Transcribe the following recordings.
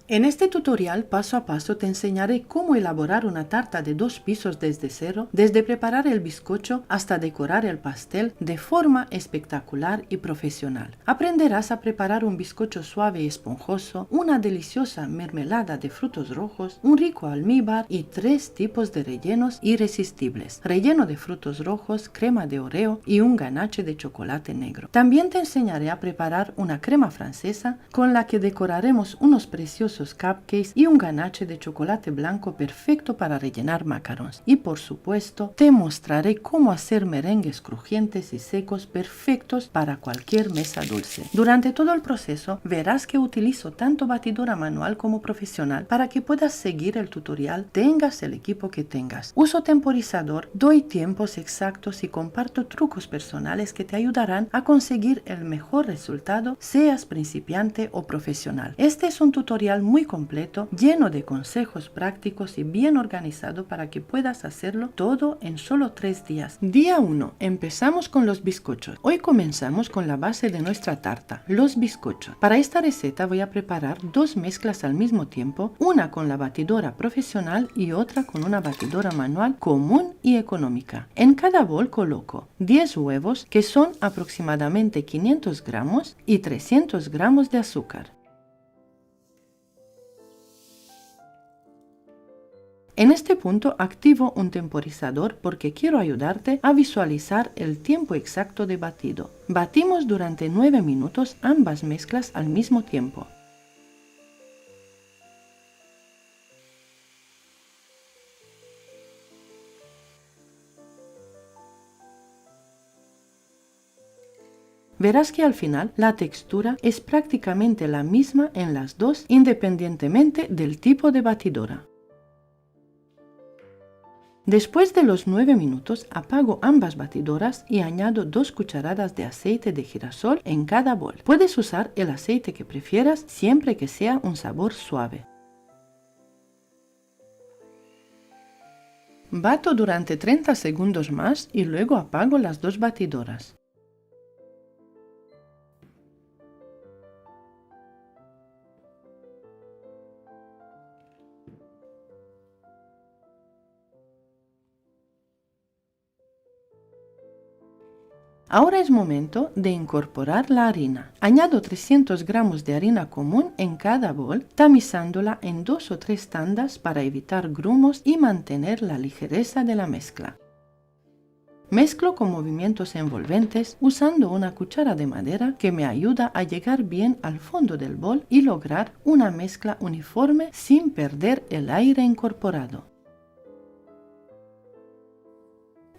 En este tutorial paso a paso te enseñaré cómo elaborar una tarta de 2 pisos desde cero, desde preparar el bizcocho hasta decorar el pastel de forma espectacular y profesional. Aprenderás a preparar un bizcocho suave y esponjoso, una deliciosa mermelada de frutos rojos, un rico almíbar y 3 tipos de rellenos irresistibles: relleno de frutos rojos, crema de Oreo y un ganache de chocolate negro. También te enseñaré a preparar una crema francesa con la que decoraremos unos preciosos cupcakes y un ganache de chocolate blanco perfecto para rellenar macarons. Y por supuesto, te mostraré cómo hacer merengues crujientes y secos perfectos para cualquier mesa dulce. Durante todo el proceso verás que utilizo tanto batidora manual como profesional para que puedas seguir el tutorial, tengas el equipo que tengas. Uso temporizador, doy tiempos exactos y comparto trucos personales que te ayudarán a conseguir el mejor resultado, seas principiante o profesional. Este es un tutorial muy completo, lleno de consejos prácticos y bien organizado para que puedas hacerlo todo en solo 3 días. Día 1. Empezamos con los bizcochos. Hoy comenzamos con la base de nuestra tarta, los bizcochos. Para esta receta voy a preparar 2 mezclas al mismo tiempo, una con la batidora profesional y otra con una batidora manual común y económica. En cada bol coloco 10 huevos, que son aproximadamente 500 gramos, y 300 gramos de azúcar. En este punto activo un temporizador porque quiero ayudarte a visualizar el tiempo exacto de batido. Batimos durante 9 minutos ambas mezclas al mismo tiempo. Verás que al final la textura es prácticamente la misma en las dos, independientemente del tipo de batidora. Después de los 9 minutos apago ambas batidoras y añado 2 cucharadas de aceite de girasol en cada bol. Puedes usar el aceite que prefieras siempre que sea un sabor suave. Bato durante 30 segundos más y luego apago las 2 batidoras. Ahora es momento de incorporar la harina. Añado 300 gramos de harina común en cada bol, tamizándola en 2 o 3 tandas para evitar grumos y mantener la ligereza de la mezcla. Mezclo con movimientos envolventes usando una cuchara de madera que me ayuda a llegar bien al fondo del bol y lograr una mezcla uniforme sin perder el aire incorporado.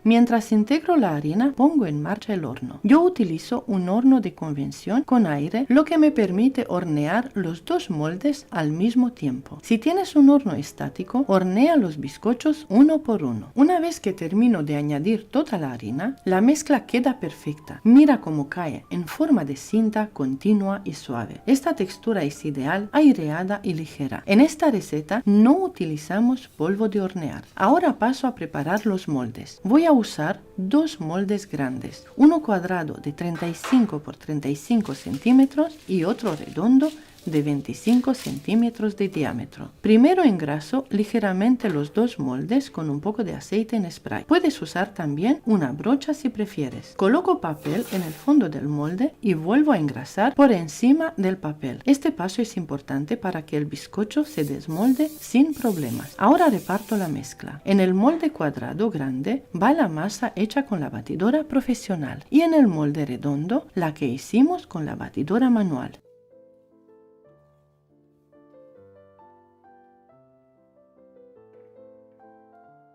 Mientras integro la harina, pongo en marcha el horno. Yo utilizo un horno de convección con aire, lo que me permite hornear los 2 moldes al mismo tiempo. Si tienes un horno estático, hornea los bizcochos uno por uno. Una vez que termino de añadir toda la harina, la mezcla queda perfecta. Mira cómo cae en forma de cinta continua y suave. Esta textura es ideal, aireada y ligera. En esta receta no utilizamos polvo de hornear. Ahora paso a preparar los moldes. Voy a usar 2 moldes grandes, uno cuadrado de 35 por 35 centímetros y otro redondo de 25 centímetros de diámetro. Primero engraso ligeramente los 2 moldes con un poco de aceite en spray. Puedes usar también una brocha si prefieres. Coloco papel en el fondo del molde y vuelvo a engrasar por encima del papel. Este paso es importante para que el bizcocho se desmolde sin problemas. Ahora reparto la mezcla. En el molde cuadrado grande va la masa hecha con la batidora profesional y en el molde redondo la que hicimos con la batidora manual.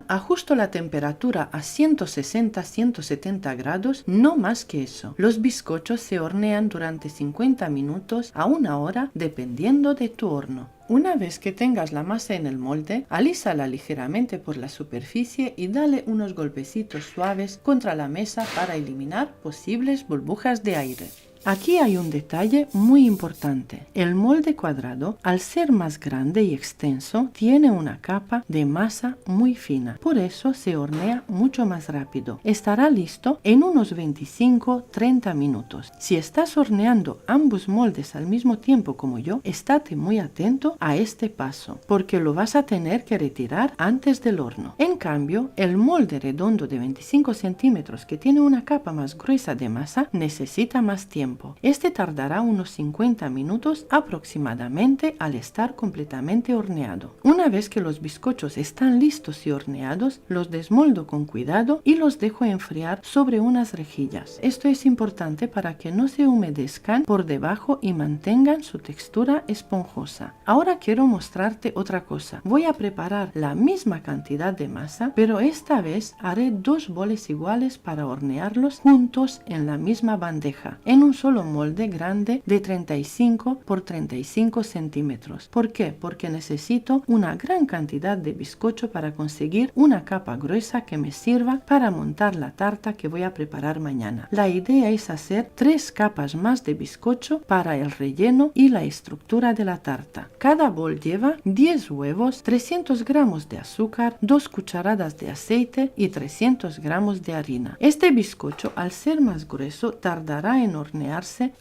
Ajusto la temperatura a 160-170 grados, no más que eso. Los bizcochos se hornean durante 50 minutos a 1 hora dependiendo de tu horno. Una vez que tengas la masa en el molde, alísala ligeramente por la superficie y dale unos golpecitos suaves contra la mesa para eliminar posibles burbujas de aire. Aquí hay un detalle muy importante. El molde cuadrado, al ser más grande y extenso, tiene una capa de masa muy fina. Por eso se hornea mucho más rápido. Estará listo en unos 25-30 minutos. Si estás horneando ambos moldes al mismo tiempo como yo, estate muy atento a este paso, porque lo vas a tener que retirar antes del horno. En cambio, el molde redondo de 25 centímetros que tiene una capa más gruesa de masa necesita más tiempo. Este tardará unos 50 minutos aproximadamente al estar completamente horneado. Una vez que los bizcochos están listos y horneados, los desmoldo con cuidado y los dejo enfriar sobre unas rejillas. Esto es importante para que no se humedezcan por debajo y mantengan su textura esponjosa. Ahora quiero mostrarte otra cosa. Voy a preparar la misma cantidad de masa, pero esta vez haré dos boles iguales para hornearlos juntos en la misma bandeja, en un solo molde grande de 35 por 35 centímetros. ¿Por qué? Porque necesito una gran cantidad de bizcocho para conseguir una capa gruesa que me sirva para montar la tarta que voy a preparar mañana. La idea es hacer 3 capas más de bizcocho para el relleno y la estructura de la tarta. Cada bol lleva 10 huevos, 300 gramos de azúcar, 2 cucharadas de aceite y 300 gramos de harina. Este bizcocho, al ser más grueso, tardará en hornearse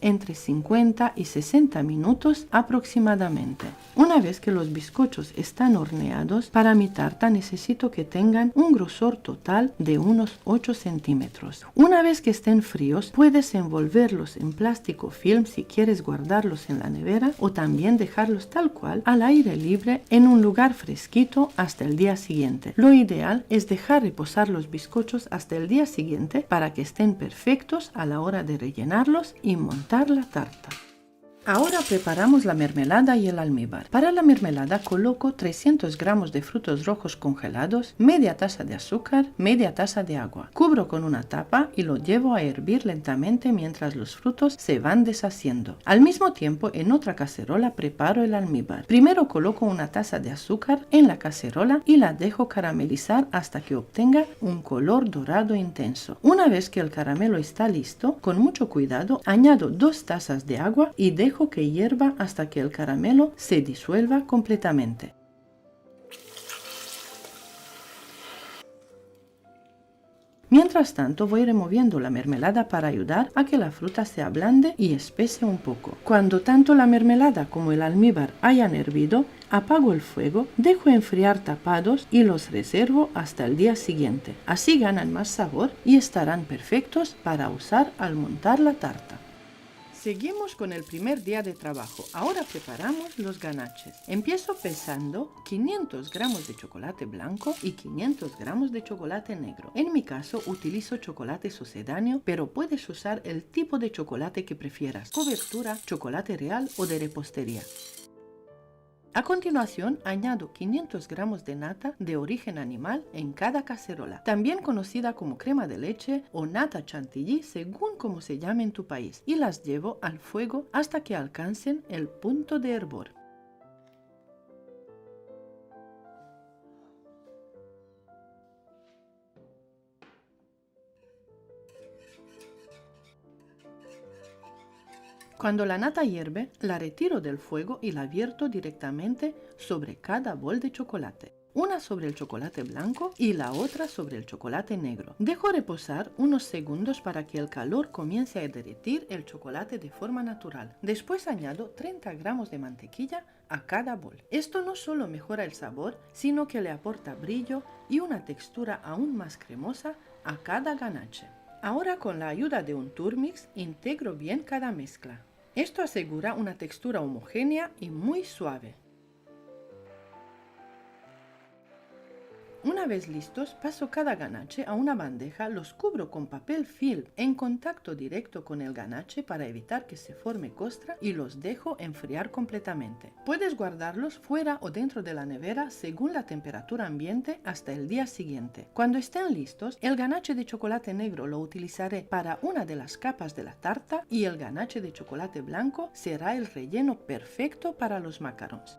entre 50 y 60 minutos aproximadamente. Una vez que los bizcochos están horneados, para mi tarta necesito que tengan un grosor total de unos 8 centímetros. Una vez que estén fríos, puedes envolverlos en plástico film si quieres guardarlos en la nevera, o también dejarlos tal cual al aire libre en un lugar fresquito hasta el día siguiente. Lo ideal es dejar reposar los bizcochos hasta el día siguiente para que estén perfectos a la hora de rellenarlos y montar la tarta. Ahora preparamos la mermelada y el almíbar. Para la mermelada coloco 300 gramos de frutos rojos congelados, media taza de azúcar, media taza de agua. Cubro con una tapa y lo llevo a hervir lentamente mientras los frutos se van deshaciendo. Al mismo tiempo, en otra cacerola preparo el almíbar. Primero coloco una taza de azúcar en la cacerola y la dejo caramelizar hasta que obtenga un color dorado intenso. Una vez que el caramelo está listo, con mucho cuidado añado 2 tazas de agua y dejo que hierva hasta que el caramelo se disuelva completamente. Mientras tanto, voy removiendo la mermelada para ayudar a que la fruta se ablande y espese un poco. Cuando tanto la mermelada como el almíbar hayan hervido, apago el fuego, dejo enfriar tapados y los reservo hasta el día siguiente. Así ganan más sabor y estarán perfectos para usar al montar la tarta. Seguimos con el primer día de trabajo. Ahora preparamos los ganaches. Empiezo pesando 500 gramos de chocolate blanco y 500 gramos de chocolate negro. En mi caso utilizo chocolate sucedáneo, pero puedes usar el tipo de chocolate que prefieras: cobertura, chocolate real o de repostería. A continuación, añado 500 gramos de nata de origen animal en cada cacerola, también conocida como crema de leche o nata chantilly según como se llame en tu país, y las llevo al fuego hasta que alcancen el punto de hervor. Cuando la nata hierve, la retiro del fuego y la vierto directamente sobre cada bol de chocolate. Una sobre el chocolate blanco y la otra sobre el chocolate negro. Dejo reposar unos segundos para que el calor comience a derretir el chocolate de forma natural. Después añado 30 gramos de mantequilla a cada bol. Esto no solo mejora el sabor, sino que le aporta brillo y una textura aún más cremosa a cada ganache. Ahora, con la ayuda de un Turmix, integro bien cada mezcla. Esto asegura una textura homogénea y muy suave. Una vez listos, paso cada ganache a una bandeja, los cubro con papel film en contacto directo con el ganache para evitar que se forme costra y los dejo enfriar completamente. Puedes guardarlos fuera o dentro de la nevera según la temperatura ambiente hasta el día siguiente. Cuando estén listos, el ganache de chocolate negro lo utilizaré para una de las capas de la tarta y el ganache de chocolate blanco será el relleno perfecto para los macarons.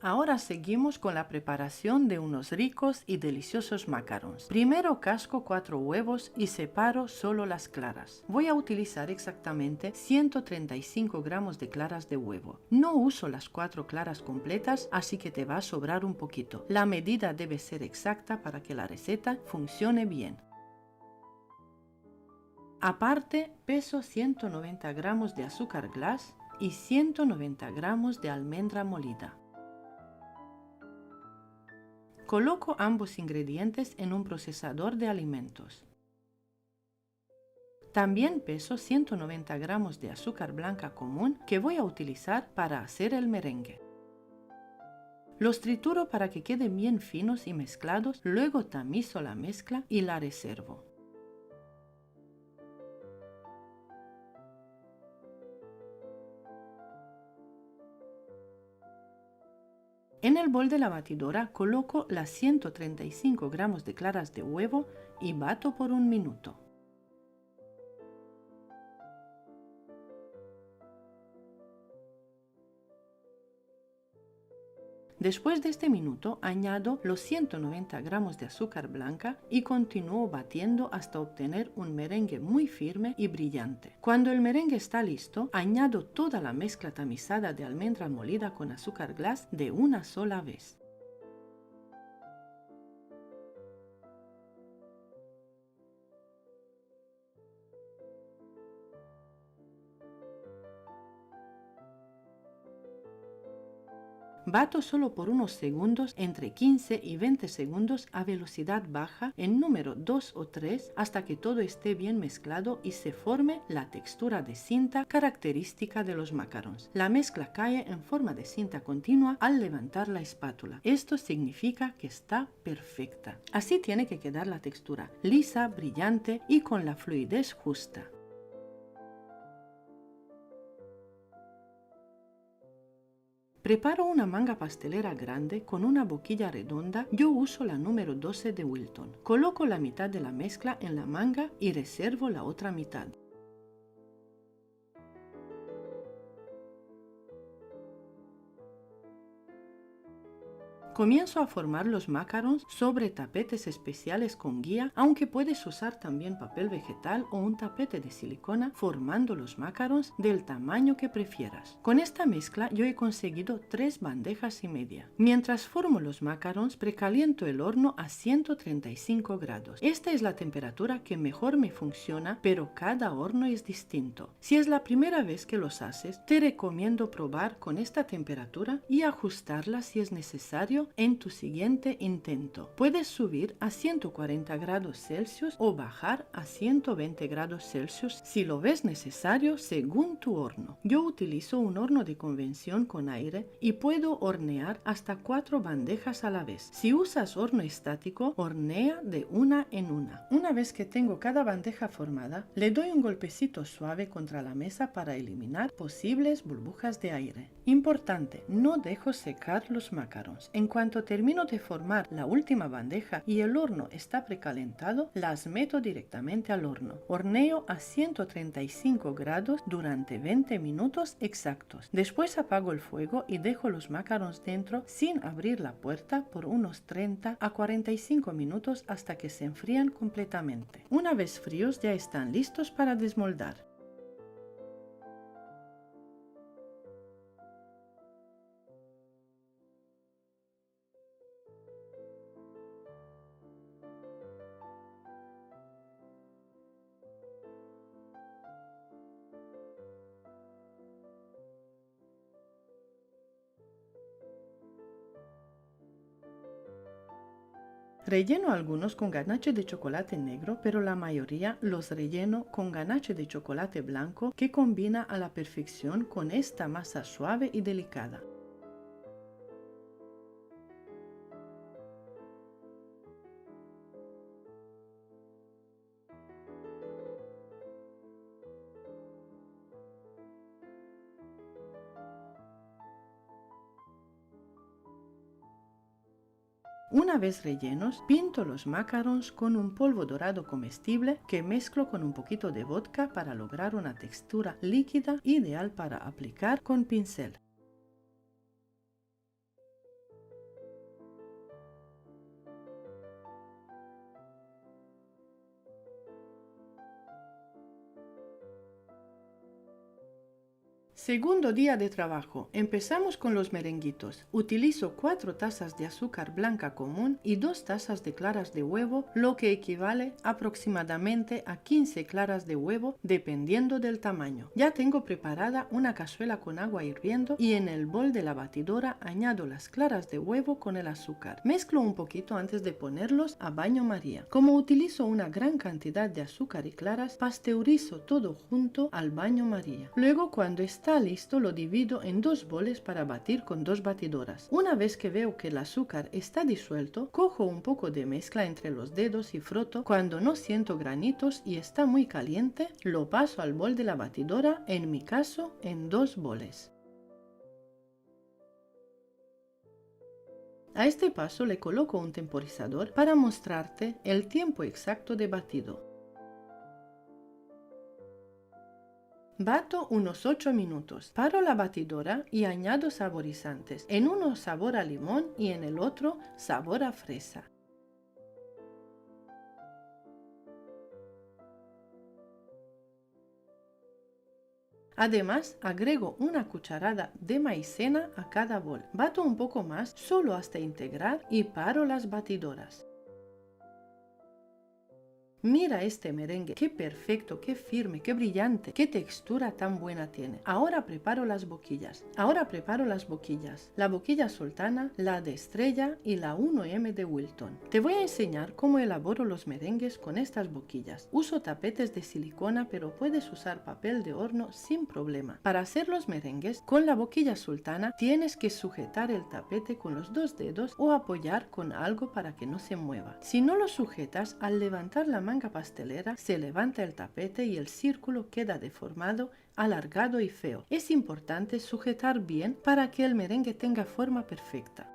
Ahora seguimos con la preparación de unos ricos y deliciosos macarons. Primero casco 4 huevos y separo solo las claras. Voy a utilizar exactamente 135 gramos de claras de huevo. No uso las 4 claras completas, así que te va a sobrar un poquito. La medida debe ser exacta para que la receta funcione bien. Aparte, peso 190 gramos de azúcar glass y 190 gramos de almendra molida. Coloco ambos ingredientes en un procesador de alimentos. También peso 190 gramos de azúcar blanca común que voy a utilizar para hacer el merengue. Los trituro para que queden bien finos y mezclados, luego tamizo la mezcla y la reservo. En el bol de la batidora coloco las 135 gramos de claras de huevo y bato por un minuto. Después de este minuto añado los 190 gramos de azúcar blanca y continúo batiendo hasta obtener un merengue muy firme y brillante. Cuando el merengue está listo, añado toda la mezcla tamizada de almendra molida con azúcar glass de una sola vez. Bato solo por unos segundos, entre 15 y 20 segundos a velocidad baja en número 2 o 3 hasta que todo esté bien mezclado y se forme la textura de cinta característica de los macarons. La mezcla cae en forma de cinta continua al levantar la espátula. Esto significa que está perfecta. Así tiene que quedar la textura, lisa, brillante y con la fluidez justa. Preparo una manga pastelera grande con una boquilla redonda. Yo uso la número 12 de Wilton. Coloco la mitad de la mezcla en la manga y reservo la otra mitad. Comienzo a formar los macarons sobre tapetes especiales con guía, aunque puedes usar también papel vegetal o un tapete de silicona, formando los macarons del tamaño que prefieras. Con esta mezcla yo he conseguido 3 bandejas y media. Mientras formo los macarons, precaliento el horno a 135 grados. Esta es la temperatura que mejor me funciona, pero cada horno es distinto. Si es la primera vez que los haces, te recomiendo probar con esta temperatura y ajustarla si es necesario en tu siguiente intento. Puedes subir a 140 grados Celsius o bajar a 120 grados Celsius si lo ves necesario según tu horno. Yo utilizo un horno de convección con aire y puedo hornear hasta 4 bandejas a la vez. Si usas horno estático, hornea de una en una. Una vez que tengo cada bandeja formada, le doy un golpecito suave contra la mesa para eliminar posibles burbujas de aire. Importante, no dejo secar los macarons. En cuanto termino de formar la última bandeja y el horno está precalentado, las meto directamente al horno. Horneo a 135 grados durante 20 minutos exactos. Después apago el fuego y dejo los macarons dentro sin abrir la puerta por unos 30 a 45 minutos hasta que se enfrían completamente. Una vez fríos ya están listos para desmoldar. Relleno algunos con ganache de chocolate negro, pero la mayoría los relleno con ganache de chocolate blanco que combina a la perfección con esta masa suave y delicada. Una vez rellenos, pinto los macarons con un polvo dorado comestible que mezclo con un poquito de vodka para lograr una textura líquida ideal para aplicar con pincel. Segundo día de trabajo. Empezamos con los merenguitos. Utilizo 4 tazas de azúcar blanca común y 2 tazas de claras de huevo, lo que equivale aproximadamente a 15 claras de huevo dependiendo del tamaño. Ya tengo preparada una cazuela con agua hirviendo y en el bol de la batidora añado las claras de huevo con el azúcar. Mezclo un poquito antes de ponerlos a baño María. Como utilizo una gran cantidad de azúcar y claras, pasteurizo todo junto al baño María. Luego, cuando está listo, lo divido en 2 boles para batir con 2 batidoras. Una vez que veo que el azúcar está disuelto, cojo un poco de mezcla entre los dedos y froto. Cuando no siento granitos y está muy caliente, lo paso al bol de la batidora, en mi caso en 2 boles. A este paso le coloco un temporizador para mostrarte el tiempo exacto de batido. Bato unos 8 minutos, paro la batidora y añado saborizantes, en uno sabor a limón y en el otro sabor a fresa. Además, agrego una cucharada de maicena a cada bol. Bato un poco más, solo hasta integrar y paro las batidoras. Mira este merengue, qué perfecto, qué firme, qué brillante, qué textura tan buena tiene. Ahora preparo las boquillas. La boquilla sultana, la de estrella y la 1M de Wilton. Te voy a enseñar cómo elaboro los merengues con estas boquillas. Uso tapetes de silicona, pero puedes usar papel de horno sin problema. Para hacer los merengues, con la boquilla sultana tienes que sujetar el tapete con los 2 dedos o apoyar con algo para que no se mueva. Si no lo sujetas, al levantar la manga pastelera se levanta el tapete y el círculo queda deformado, alargado y feo. Es importante sujetar bien para que el merengue tenga forma perfecta.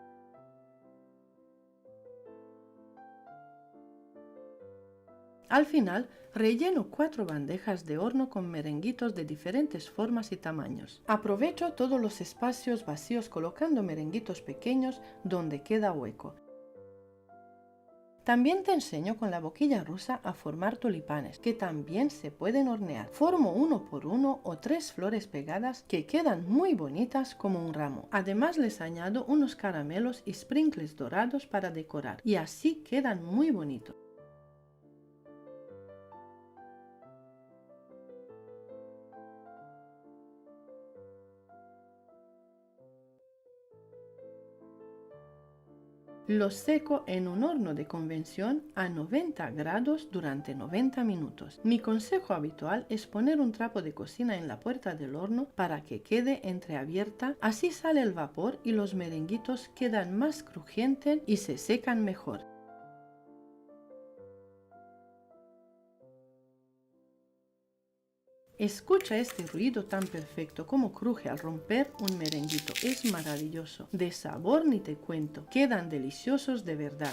Al final, relleno 4 bandejas de horno con merenguitos de diferentes formas y tamaños. Aprovecho todos los espacios vacíos colocando merenguitos pequeños donde queda hueco. También te enseño con la boquilla rusa a formar tulipanes, que también se pueden hornear. Formo 1 por 1 o 3 flores pegadas que quedan muy bonitas como un ramo. Además les añado unos caramelos y sprinkles dorados para decorar, y así quedan muy bonitos. Los seco en un horno de convección a 90 grados durante 90 minutos. Mi consejo habitual es poner un trapo de cocina en la puerta del horno para que quede entreabierta, así sale el vapor y los merenguitos quedan más crujientes y se secan mejor. Escucha este ruido tan perfecto como cruje al romper un merenguito. Es maravilloso. De sabor ni te cuento. Quedan deliciosos de verdad.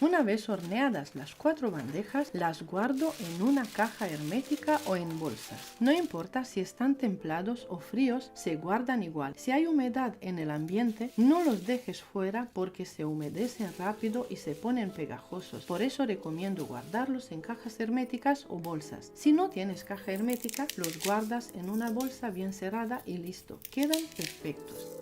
Una vez horneadas las 4 bandejas, las guardo en una caja hermética o en bolsas. No importa si están templados o fríos, se guardan igual. Si hay humedad en el ambiente, no los dejes fuera porque se humedecen rápido y se ponen pegajosos. Por eso recomiendo guardarlos en cajas herméticas o bolsas. Si no tienes caja hermética, los guardas en una bolsa bien cerrada y listo. Quedan perfectos.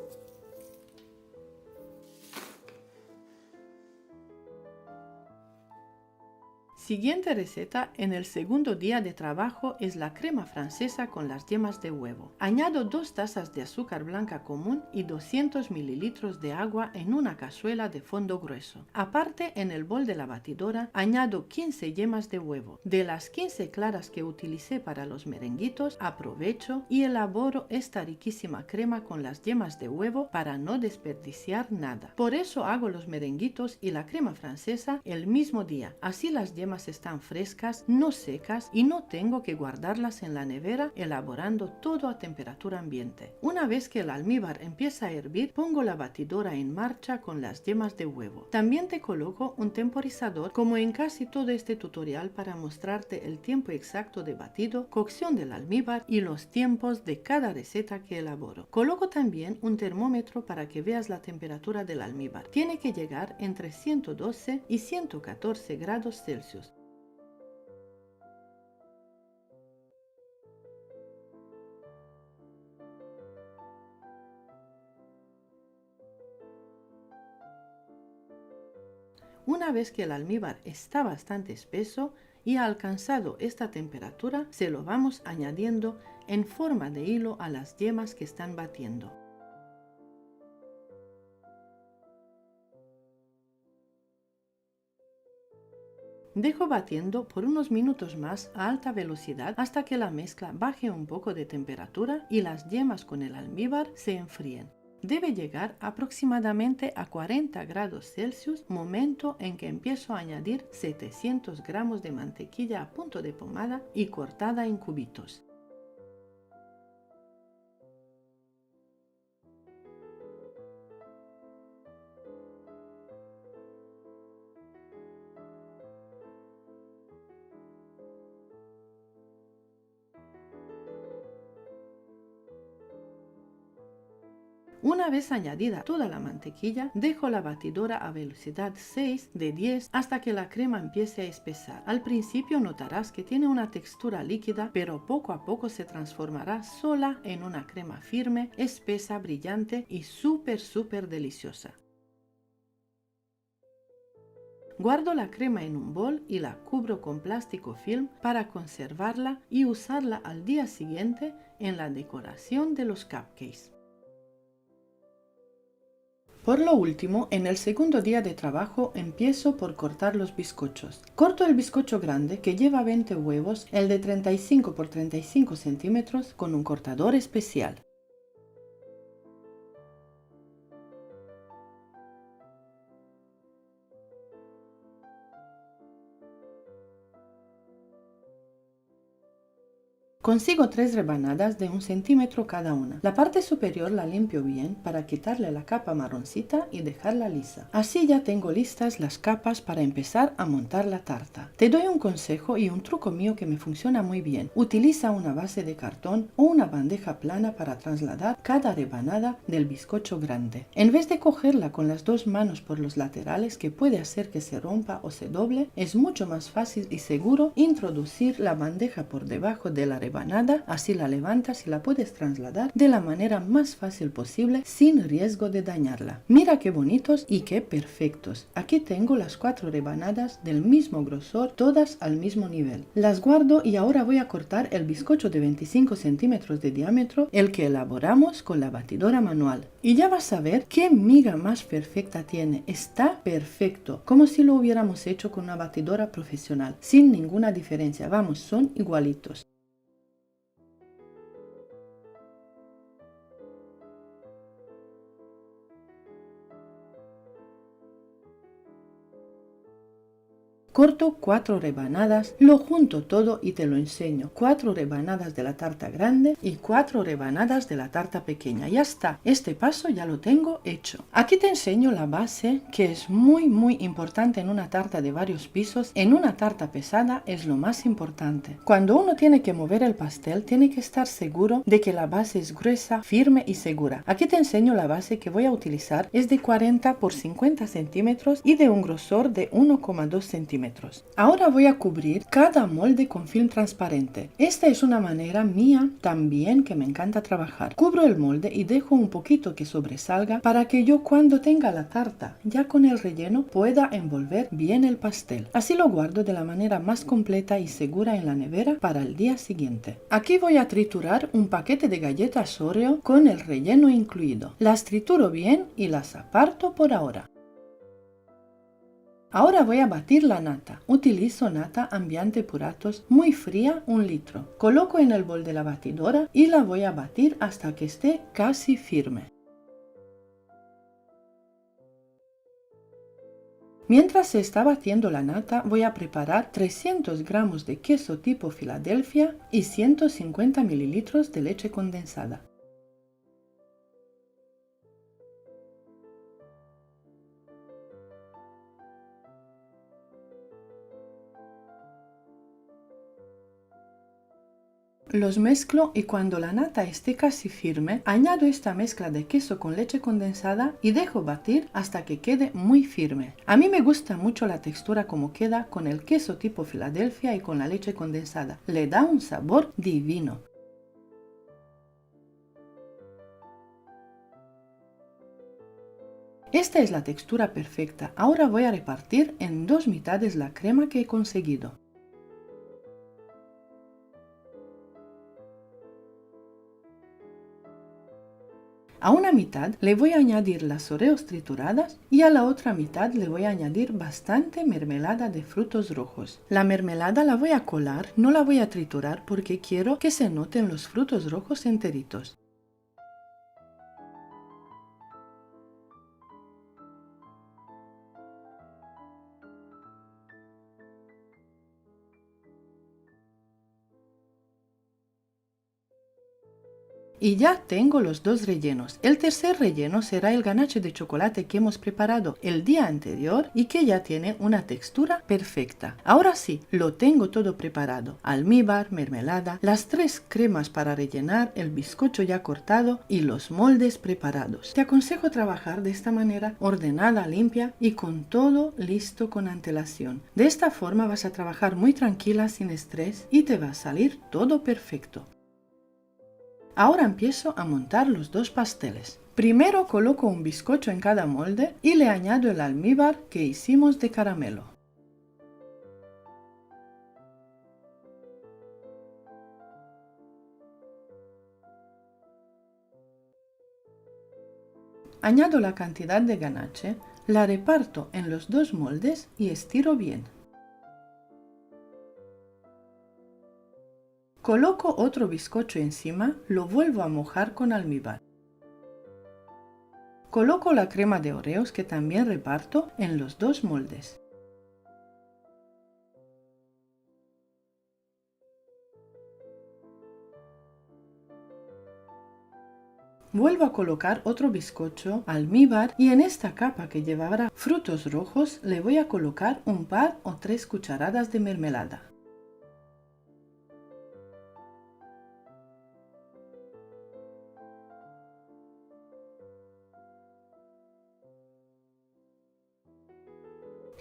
Siguiente receta en el segundo día de trabajo es la crema francesa con las yemas de huevo. Añado 2 tazas de azúcar blanca común y 200 ml de agua en una cazuela de fondo grueso. Aparte, en el bol de la batidora añado 15 yemas de huevo. De las 15 claras que utilicé para los merenguitos, aprovecho y elaboro esta riquísima crema con las yemas de huevo para no desperdiciar nada. Por eso hago los merenguitos y la crema francesa el mismo día, así las yemas están frescas, no secas y no tengo que guardarlas en la nevera, elaborando todo a temperatura ambiente. Una vez que el almíbar empieza a hervir, pongo la batidora en marcha con las yemas de huevo. También te coloco un temporizador como en casi todo este tutorial para mostrarte el tiempo exacto de batido, cocción del almíbar y los tiempos de cada receta que elaboro. Coloco también un termómetro para que veas la temperatura del almíbar. Tiene que llegar entre 112 y 114 grados Celsius. Una vez que el almíbar está bastante espeso y ha alcanzado esta temperatura, se lo vamos añadiendo en forma de hilo a las yemas que están batiendo. Dejo batiendo por unos minutos más a alta velocidad hasta que la mezcla baje un poco de temperatura y las yemas con el almíbar se enfríen. Debe llegar aproximadamente a 40 grados Celsius, momento en que empiezo a añadir 700 gramos de mantequilla a punto de pomada y cortada en cubitos. Una vez añadida toda la mantequilla, dejo la batidora a velocidad 6 de 10 hasta que la crema empiece a espesar. Al principio notarás que tiene una textura líquida, pero poco a poco se transformará sola en una crema firme, espesa, brillante y súper deliciosa. Guardo la crema en un bol y la cubro con plástico film para conservarla y usarla al día siguiente en la decoración de los cupcakes. Por lo último, en el segundo día de trabajo empiezo por cortar los bizcochos. Corto el bizcocho grande que lleva 20 huevos, el de 35 por 35 centímetros, con un cortador especial. Consigo 3 rebanadas de 1 centímetro cada una. La parte superior la limpio bien para quitarle la capa marroncita y dejarla lisa. Así ya tengo listas las capas para empezar a montar la tarta. Te doy un consejo y un truco mío que me funciona muy bien. Utiliza una base de cartón o una bandeja plana para trasladar cada rebanada del bizcocho grande. En vez de cogerla con las dos manos por los laterales, que puede hacer que se rompa o se doble, es mucho más fácil y seguro introducir la bandeja por debajo de la rebanada. Así la levantas y la puedes trasladar de la manera más fácil posible sin riesgo de dañarla. Mira qué bonitos y qué perfectos. Aquí tengo las 4 rebanadas del mismo grosor, todas al mismo nivel. Las guardo y ahora voy a cortar el bizcocho de 25 centímetros de diámetro, el que elaboramos con la batidora manual. Y ya vas a ver qué miga más perfecta tiene. Está perfecto, como si lo hubiéramos hecho con una batidora profesional, sin ninguna diferencia. Vamos, son igualitos. Corto 4 rebanadas, lo junto todo y te lo enseño. 4 rebanadas de la tarta grande y 4 rebanadas de la tarta pequeña. Ya está, este paso ya lo tengo hecho. Aquí te enseño la base, que es muy importante en una tarta de varios pisos. En una tarta pesada es lo más importante. Cuando uno tiene que mover el pastel, tiene que estar seguro de que la base es gruesa, firme y segura. Aquí te enseño la base que voy a utilizar. Es de 40 por 50 centímetros y de un grosor de 1,2 centímetros. Ahora voy a cubrir cada molde con film transparente. Esta es una manera mía también que me encanta trabajar. Cubro el molde y dejo un poquito que sobresalga para que yo, cuando tenga la tarta ya con el relleno, pueda envolver bien el pastel. Así lo guardo de la manera más completa y segura en la nevera para el día siguiente. Aquí voy a triturar un paquete de galletas Oreo con el relleno incluido. Las trituro bien y las aparto por ahora. Ahora voy a batir la nata. Utilizo nata Ambiente Puratos muy fría, 1 litro. Coloco en el bol de la batidora y la voy a batir hasta que esté casi firme. Mientras se está batiendo la nata, voy a preparar 300 gramos de queso tipo Filadelfia y 150 mililitros de leche condensada. Los mezclo y cuando la nata esté casi firme, añado esta mezcla de queso con leche condensada y dejo batir hasta que quede muy firme. A mí me gusta mucho la textura como queda con el queso tipo Filadelfia y con la leche condensada. Le da un sabor divino. Esta es la textura perfecta. Ahora voy a repartir en dos mitades la crema que he conseguido. A una mitad le voy a añadir las oreos trituradas y a la otra mitad le voy a añadir bastante mermelada de frutos rojos. La mermelada la voy a colar, no la voy a triturar porque quiero que se noten los frutos rojos enteritos. Y ya tengo los dos rellenos. El tercer relleno será el ganache de chocolate que hemos preparado el día anterior y que ya tiene una textura perfecta. Ahora sí, lo tengo todo preparado. Almíbar, mermelada, las tres cremas para rellenar, el bizcocho ya cortado y los moldes preparados. Te aconsejo trabajar de esta manera, ordenada, limpia y con todo listo con antelación. De esta forma vas a trabajar muy tranquila, sin estrés y te va a salir todo perfecto. Ahora empiezo a montar los dos pasteles. Primero coloco un bizcocho en cada molde y le añado el almíbar que hicimos de caramelo. Añado la cantidad de ganache, la reparto en los dos moldes y estiro bien. Coloco otro bizcocho encima, lo vuelvo a mojar con almíbar. Coloco la crema de Oreos que también reparto en los dos moldes. Vuelvo a colocar otro bizcocho, almíbar y en esta capa que llevará frutos rojos le voy a colocar un par o 3 cucharadas de mermelada.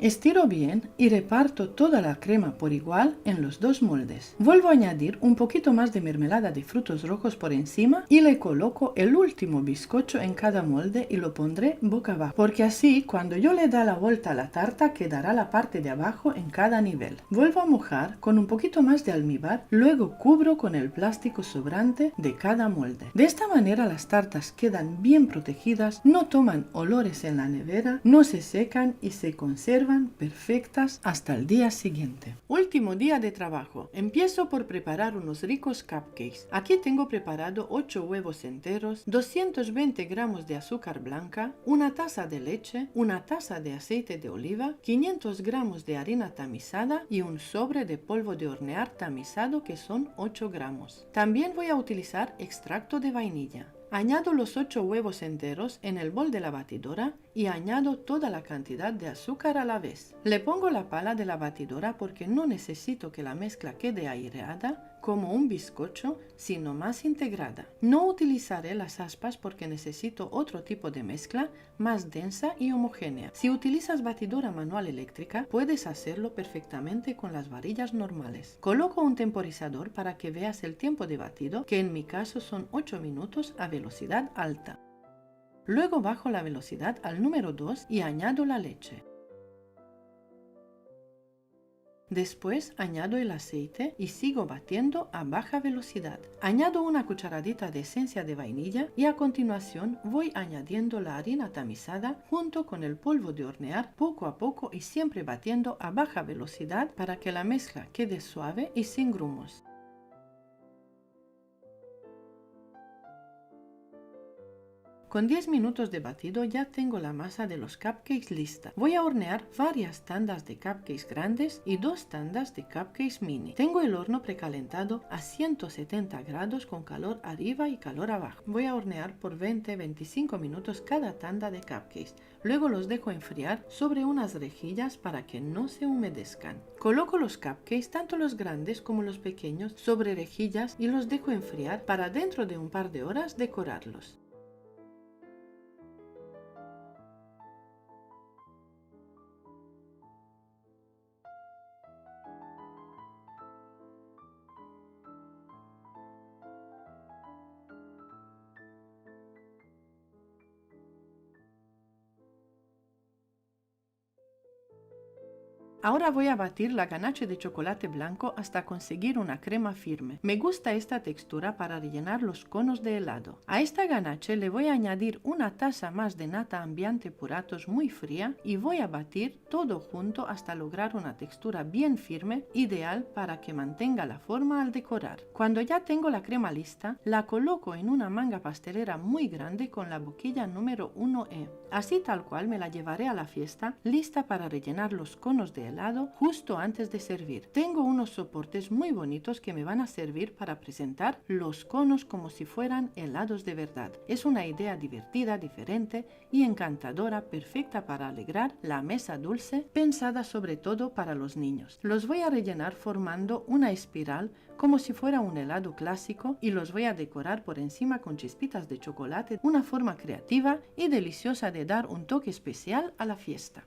Estiro bien y reparto toda la crema por igual en los dos moldes. Vuelvo a añadir un poquito más de mermelada de frutos rojos por encima y le coloco el último bizcocho en cada molde y lo pondré boca abajo, porque así cuando yo le da la vuelta a la tarta quedará la parte de abajo en cada nivel. Vuelvo a mojar con un poquito más de almíbar, luego cubro con el plástico sobrante de cada molde. De esta manera las tartas quedan bien protegidas, no toman olores en la nevera, no se secan y se conservan perfectas hasta el día siguiente. Último día de trabajo. Empiezo por preparar unos ricos cupcakes. Aquí tengo preparado 8 huevos enteros, 220 gramos de azúcar blanca, una taza de leche, una taza de aceite de oliva, 500 gramos de harina tamizada y un sobre de polvo de hornear tamizado que son 8 gramos. También voy a utilizar extracto de vainilla. Añado los 8 huevos enteros en el bol de la batidora y añado toda la cantidad de azúcar a la vez. Le pongo la pala de la batidora porque no necesito que la mezcla quede aireada como un bizcocho, sino más integrada. No utilizaré las aspas porque necesito otro tipo de mezcla más densa y homogénea. Si utilizas batidora manual eléctrica, puedes hacerlo perfectamente con las varillas normales. Coloco un temporizador para que veas el tiempo de batido, que en mi caso son 8 minutos a velocidad alta. Luego bajo la velocidad al número 2 y añado la leche. Después añado el aceite y sigo batiendo a baja velocidad. Añado una cucharadita de esencia de vainilla y a continuación voy añadiendo la harina tamizada junto con el polvo de hornear poco a poco y siempre batiendo a baja velocidad para que la mezcla quede suave y sin grumos. Con 10 minutos de batido ya tengo la masa de los cupcakes lista. Voy a hornear varias tandas de cupcakes grandes y 2 tandas de cupcakes mini. Tengo el horno precalentado a 170 grados con calor arriba y calor abajo. Voy a hornear por 20-25 minutos cada tanda de cupcakes. Luego los dejo enfriar sobre unas rejillas para que no se humedezcan. Coloco los cupcakes, tanto los grandes como los pequeños, sobre rejillas y los dejo enfriar para dentro de un par de horas decorarlos. Ahora voy a batir la ganache de chocolate blanco hasta conseguir una crema firme. Me gusta esta textura para rellenar los conos de helado. A esta ganache le voy a añadir una taza más de nata Ambiente Puratos muy fría y voy a batir todo junto hasta lograr una textura bien firme, ideal para que mantenga la forma al decorar. Cuando ya tengo la crema lista, la coloco en una manga pastelera muy grande con la boquilla número 1E. Así tal cual me la llevaré a la fiesta, lista para rellenar los conos de helado justo antes de servir. Tengo unos soportes muy bonitos que me van a servir para presentar los conos como si fueran helados de verdad. Es una idea divertida, diferente y encantadora, perfecta para alegrar la mesa dulce, pensada sobre todo para los niños. Los voy a rellenar formando una espiral como si fuera un helado clásico y los voy a decorar por encima con chispitas de chocolate, una forma creativa y deliciosa de dar un toque especial a la fiesta.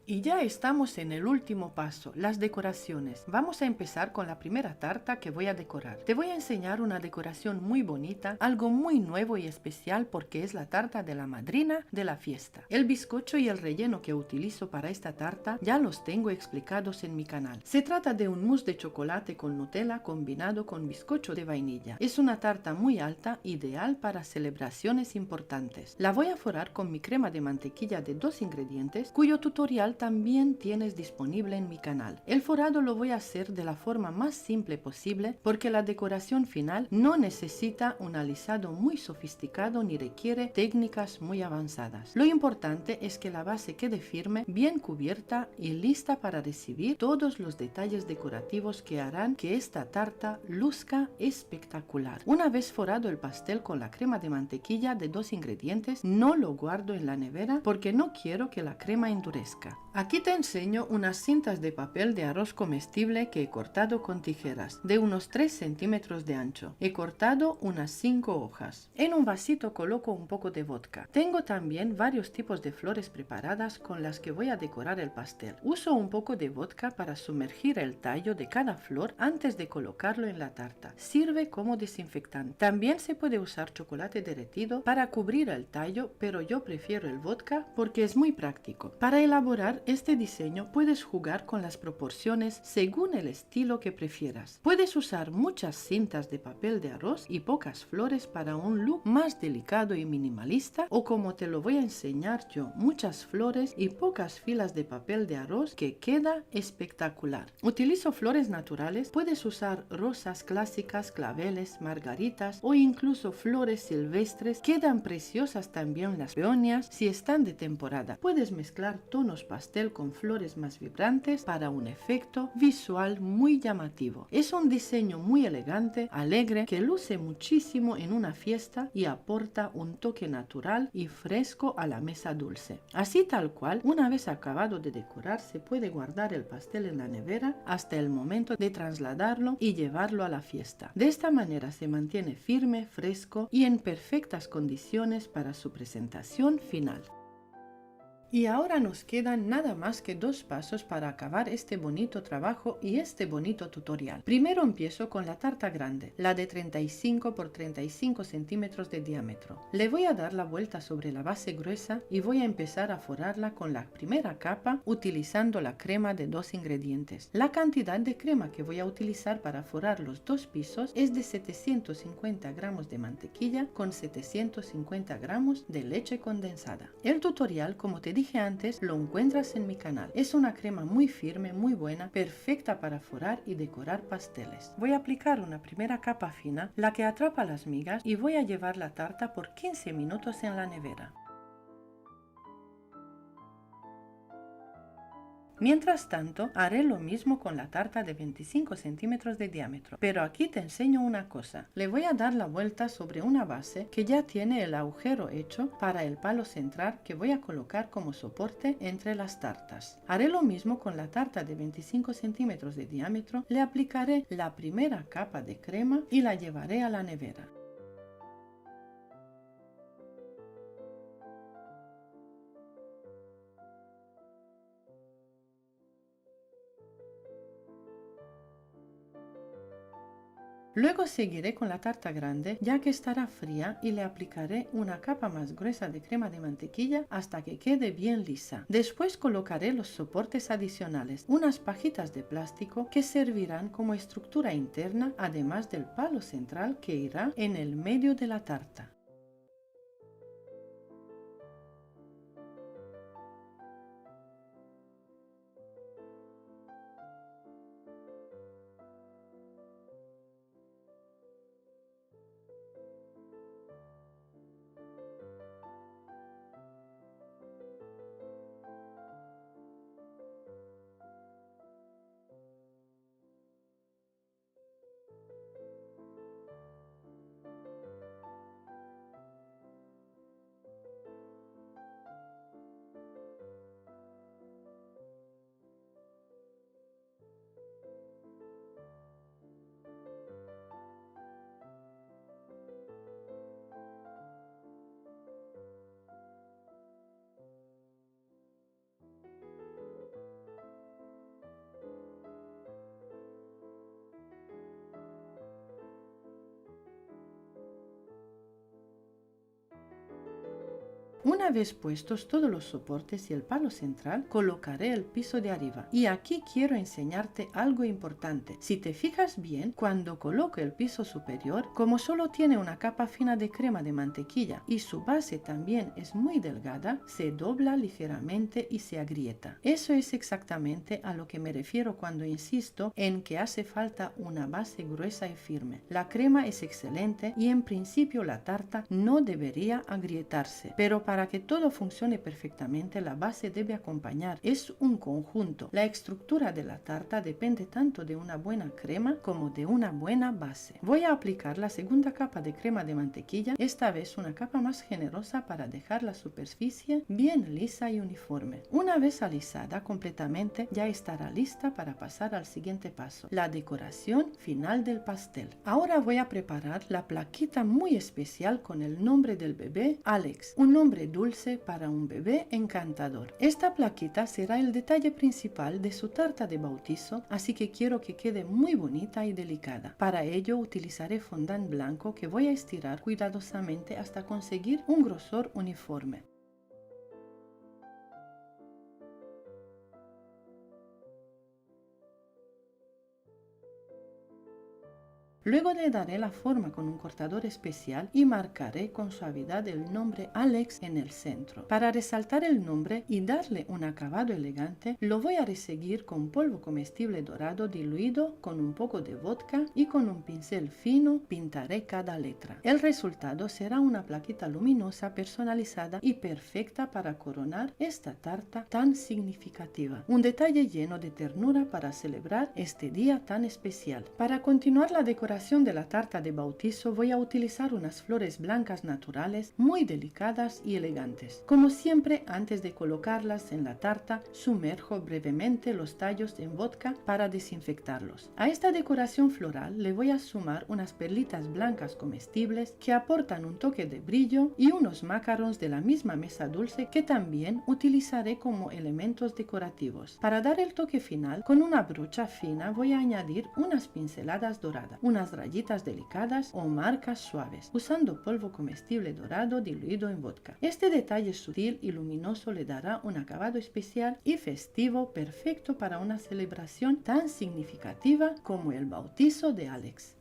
Y ya estamos en el último paso, las decoraciones. Vamos a empezar con la primera tarta que voy a decorar. Te voy a enseñar una decoración muy bonita, algo muy nuevo y especial porque es la tarta de la madrina de la fiesta. El bizcocho y el relleno que utilizo para esta tarta ya los tengo explicados en mi canal. Se trata de un mousse de chocolate con Nutella combinado con bizcocho de vainilla. Es una tarta muy alta, ideal para celebraciones importantes. La voy a forrar con mi crema de mantequilla de 2 ingredientes, cuyo tutorial también tienes disponible en mi canal. El forado lo voy a hacer de la forma más simple posible porque la decoración final no necesita un alisado muy sofisticado ni requiere técnicas muy avanzadas. Lo importante es que la base quede firme, bien cubierta y lista para recibir todos los detalles decorativos que harán que esta tarta luzca espectacular. Una vez forado el pastel con la crema de mantequilla de 2 ingredientes, no lo guardo en la nevera porque no quiero que la crema endurezca. Aquí te enseño unas cintas de papel de arroz comestible que he cortado con tijeras, de unos 3 centímetros de ancho. He cortado unas 5 hojas. En un vasito coloco un poco de vodka. Tengo también varios tipos de flores preparadas con las que voy a decorar el pastel. Uso un poco de vodka para sumergir el tallo de cada flor antes de colocarlo en la tarta. Sirve como desinfectante. También se puede usar chocolate derretido para cubrir el tallo, pero yo prefiero el vodka porque es muy práctico. Para elaborar este diseño puedes jugar con las proporciones según el estilo que prefieras. Puedes usar muchas cintas de papel de arroz y pocas flores para un look más delicado y minimalista, o como te lo voy a enseñar yo, muchas flores y pocas filas de papel de arroz que queda espectacular. Utilizo flores naturales, puedes usar rosas clásicas, claveles, margaritas o incluso flores silvestres. Quedan preciosas también las peonias si están de temporada. Puedes mezclar tonos pastel con flores más vibrantes para un efecto visual muy llamativo. Es un diseño muy elegante, alegre, que luce muchísimo en una fiesta y aporta un toque natural y fresco a la mesa dulce. Así tal cual, una vez acabado de decorar, se puede guardar el pastel en la nevera hasta el momento de trasladarlo y llevarlo a la fiesta. De esta manera se mantiene firme, fresco y en perfectas condiciones para su presentación final. Y ahora nos quedan nada más que 2 pasos para acabar este bonito trabajo y este bonito tutorial. Primero empiezo con la tarta grande, la de 35 por 35 centímetros de diámetro. Le voy a dar la vuelta sobre la base gruesa y voy a empezar a forrarla con la primera capa utilizando la crema de 2 ingredientes. La cantidad de crema que voy a utilizar para forrar los 2 pisos es de 750 gramos de mantequilla con 750 gramos de leche condensada. El tutorial, como te dije antes, lo encuentras en mi canal. Es una crema muy firme, muy buena, perfecta para forrar y decorar pasteles. Voy a aplicar una primera capa fina, la que atrapa las migas, y voy a llevar la tarta por 15 minutos en la nevera. Mientras tanto, haré lo mismo con la tarta de 25 centímetros de diámetro, pero aquí te enseño una cosa. Le voy a dar la vuelta sobre una base que ya tiene el agujero hecho para el palo central que voy a colocar como soporte entre las tartas. Haré lo mismo con la tarta de 25 centímetros de diámetro, le aplicaré la primera capa de crema y la llevaré a la nevera. Luego seguiré con la tarta grande, ya que estará fría, y le aplicaré una capa más gruesa de crema de mantequilla hasta que quede bien lisa. Después colocaré los soportes adicionales, unas pajitas de plástico que servirán como estructura interna, además del palo central que irá en el medio de la tarta. Una vez puestos todos los soportes y el palo central, colocaré el piso de arriba. Y aquí quiero enseñarte algo importante. Si te fijas bien, cuando coloco el piso superior, como solo tiene una capa fina de crema de mantequilla y su base también es muy delgada, se dobla ligeramente y se agrieta. Eso es exactamente a lo que me refiero cuando insisto en que hace falta una base gruesa y firme. La crema es excelente y en principio la tarta no debería agrietarse, pero para que todo funcione perfectamente, la base debe acompañar. Es un conjunto. La estructura de la tarta depende tanto de una buena crema como de una buena base. Voy a aplicar la segunda capa de crema de mantequilla, esta vez una capa más generosa para dejar la superficie bien lisa y uniforme. Una vez alisada completamente, ya estará lista para pasar al siguiente paso, la decoración final del pastel. Ahora voy a preparar la plaquita muy especial con el nombre del bebé, Alex, un nombre dulce para un bebé encantador. Esta plaquita será el detalle principal de su tarta de bautizo, así que quiero que quede muy bonita y delicada. Para ello utilizaré fondant blanco que voy a estirar cuidadosamente hasta conseguir un grosor uniforme. Luego le daré la forma con un cortador especial y marcaré con suavidad el nombre Alex en el centro. Para resaltar el nombre y darle un acabado elegante, lo voy a reseguir con polvo comestible dorado diluido con un poco de vodka y con un pincel fino pintaré cada letra. El resultado será una plaquita luminosa, personalizada y perfecta para coronar esta tarta tan significativa. Un detalle lleno de ternura para celebrar este día tan especial. Para continuar la decoración de la tarta de bautizo voy a utilizar unas flores blancas naturales muy delicadas y elegantes. Como siempre, antes de colocarlas en la tarta, sumerjo brevemente los tallos en vodka para desinfectarlos. A esta decoración floral le voy a sumar unas perlitas blancas comestibles que aportan un toque de brillo y unos macarons de la misma mesa dulce que también utilizaré como elementos decorativos. Para dar el toque final, con una brocha fina voy a añadir unas pinceladas doradas, unas rayitas delicadas o marcas suaves, usando polvo comestible dorado diluido en vodka. Este detalle sutil y luminoso le dará un acabado especial y festivo perfecto para una celebración tan significativa como el bautizo de Alex.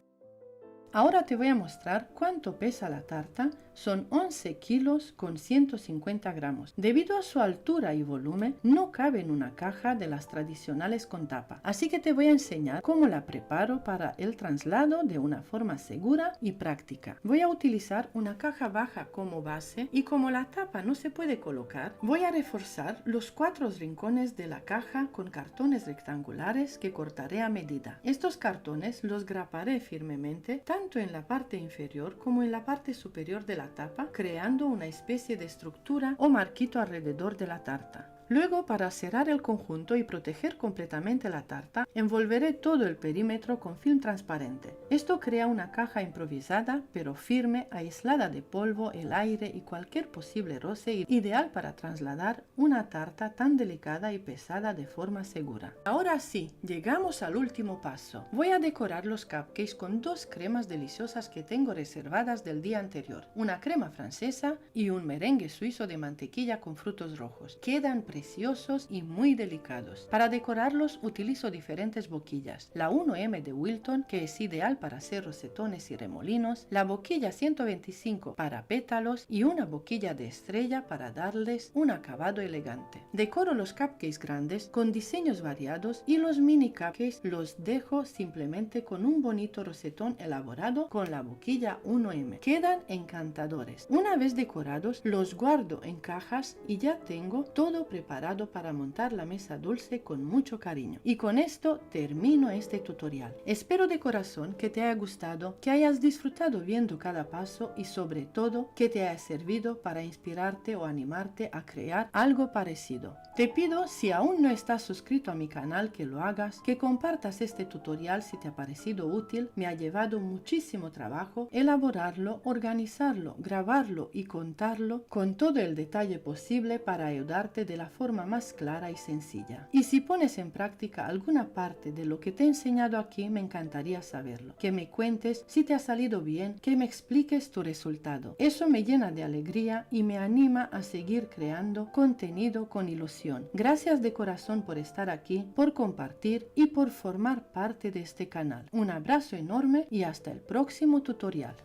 Ahora te voy a mostrar cuánto pesa la tarta. Son 11 kilos con 150 gramos. Debido a su altura y volumen, no cabe en una caja de las tradicionales con tapa. Así que te voy a enseñar cómo la preparo para el traslado de una forma segura y práctica. Voy a utilizar una caja baja como base y como la tapa no se puede colocar, voy a reforzar los 4 rincones de la caja con cartones rectangulares que cortaré a medida. Estos cartones los graparé firmemente tanto en la parte inferior como en la parte superior de la tapa, creando una especie de estructura o marquito alrededor de la tarta. Luego, para cerrar el conjunto y proteger completamente la tarta, envolveré todo el perímetro con film transparente. Esto crea una caja improvisada pero firme, aislada de polvo, el aire y cualquier posible roce, ideal para trasladar una tarta tan delicada y pesada de forma segura. Ahora sí, llegamos al último paso. Voy a decorar los cupcakes con dos cremas deliciosas que tengo reservadas del día anterior, una crema francesa y un merengue suizo de mantequilla con frutos rojos. Quedan preciosos y muy delicados. Para decorarlos utilizo diferentes boquillas, la 1M de Wilton, que es ideal para hacer rosetones y remolinos, la boquilla 125 para pétalos y una boquilla de estrella para darles un acabado elegante. Decoro los cupcakes grandes con diseños variados y los mini cupcakes los dejo simplemente con un bonito rosetón elaborado con la boquilla 1M. Quedan encantadores. Una vez decorados, los guardo en cajas y ya tengo todo preparado para montar la mesa dulce con mucho cariño. Y con esto termino este tutorial. Espero de corazón que te haya gustado, que hayas disfrutado viendo cada paso y sobre todo que te haya servido para inspirarte o animarte a crear algo parecido. Te pido, si aún no estás suscrito a mi canal, que lo hagas, que compartas este tutorial si te ha parecido útil. Me ha llevado muchísimo trabajo elaborarlo, organizarlo, grabarlo y contarlo con todo el detalle posible para ayudarte de la forma más clara y sencilla. Y si pones en práctica alguna parte de lo que te he enseñado aquí, me encantaría saberlo. Que me cuentes si te ha salido bien, que me expliques tu resultado. Eso me llena de alegría y me anima a seguir creando contenido con ilusión. Gracias de corazón por estar aquí, por compartir y por formar parte de este canal. Un abrazo enorme y hasta el próximo tutorial.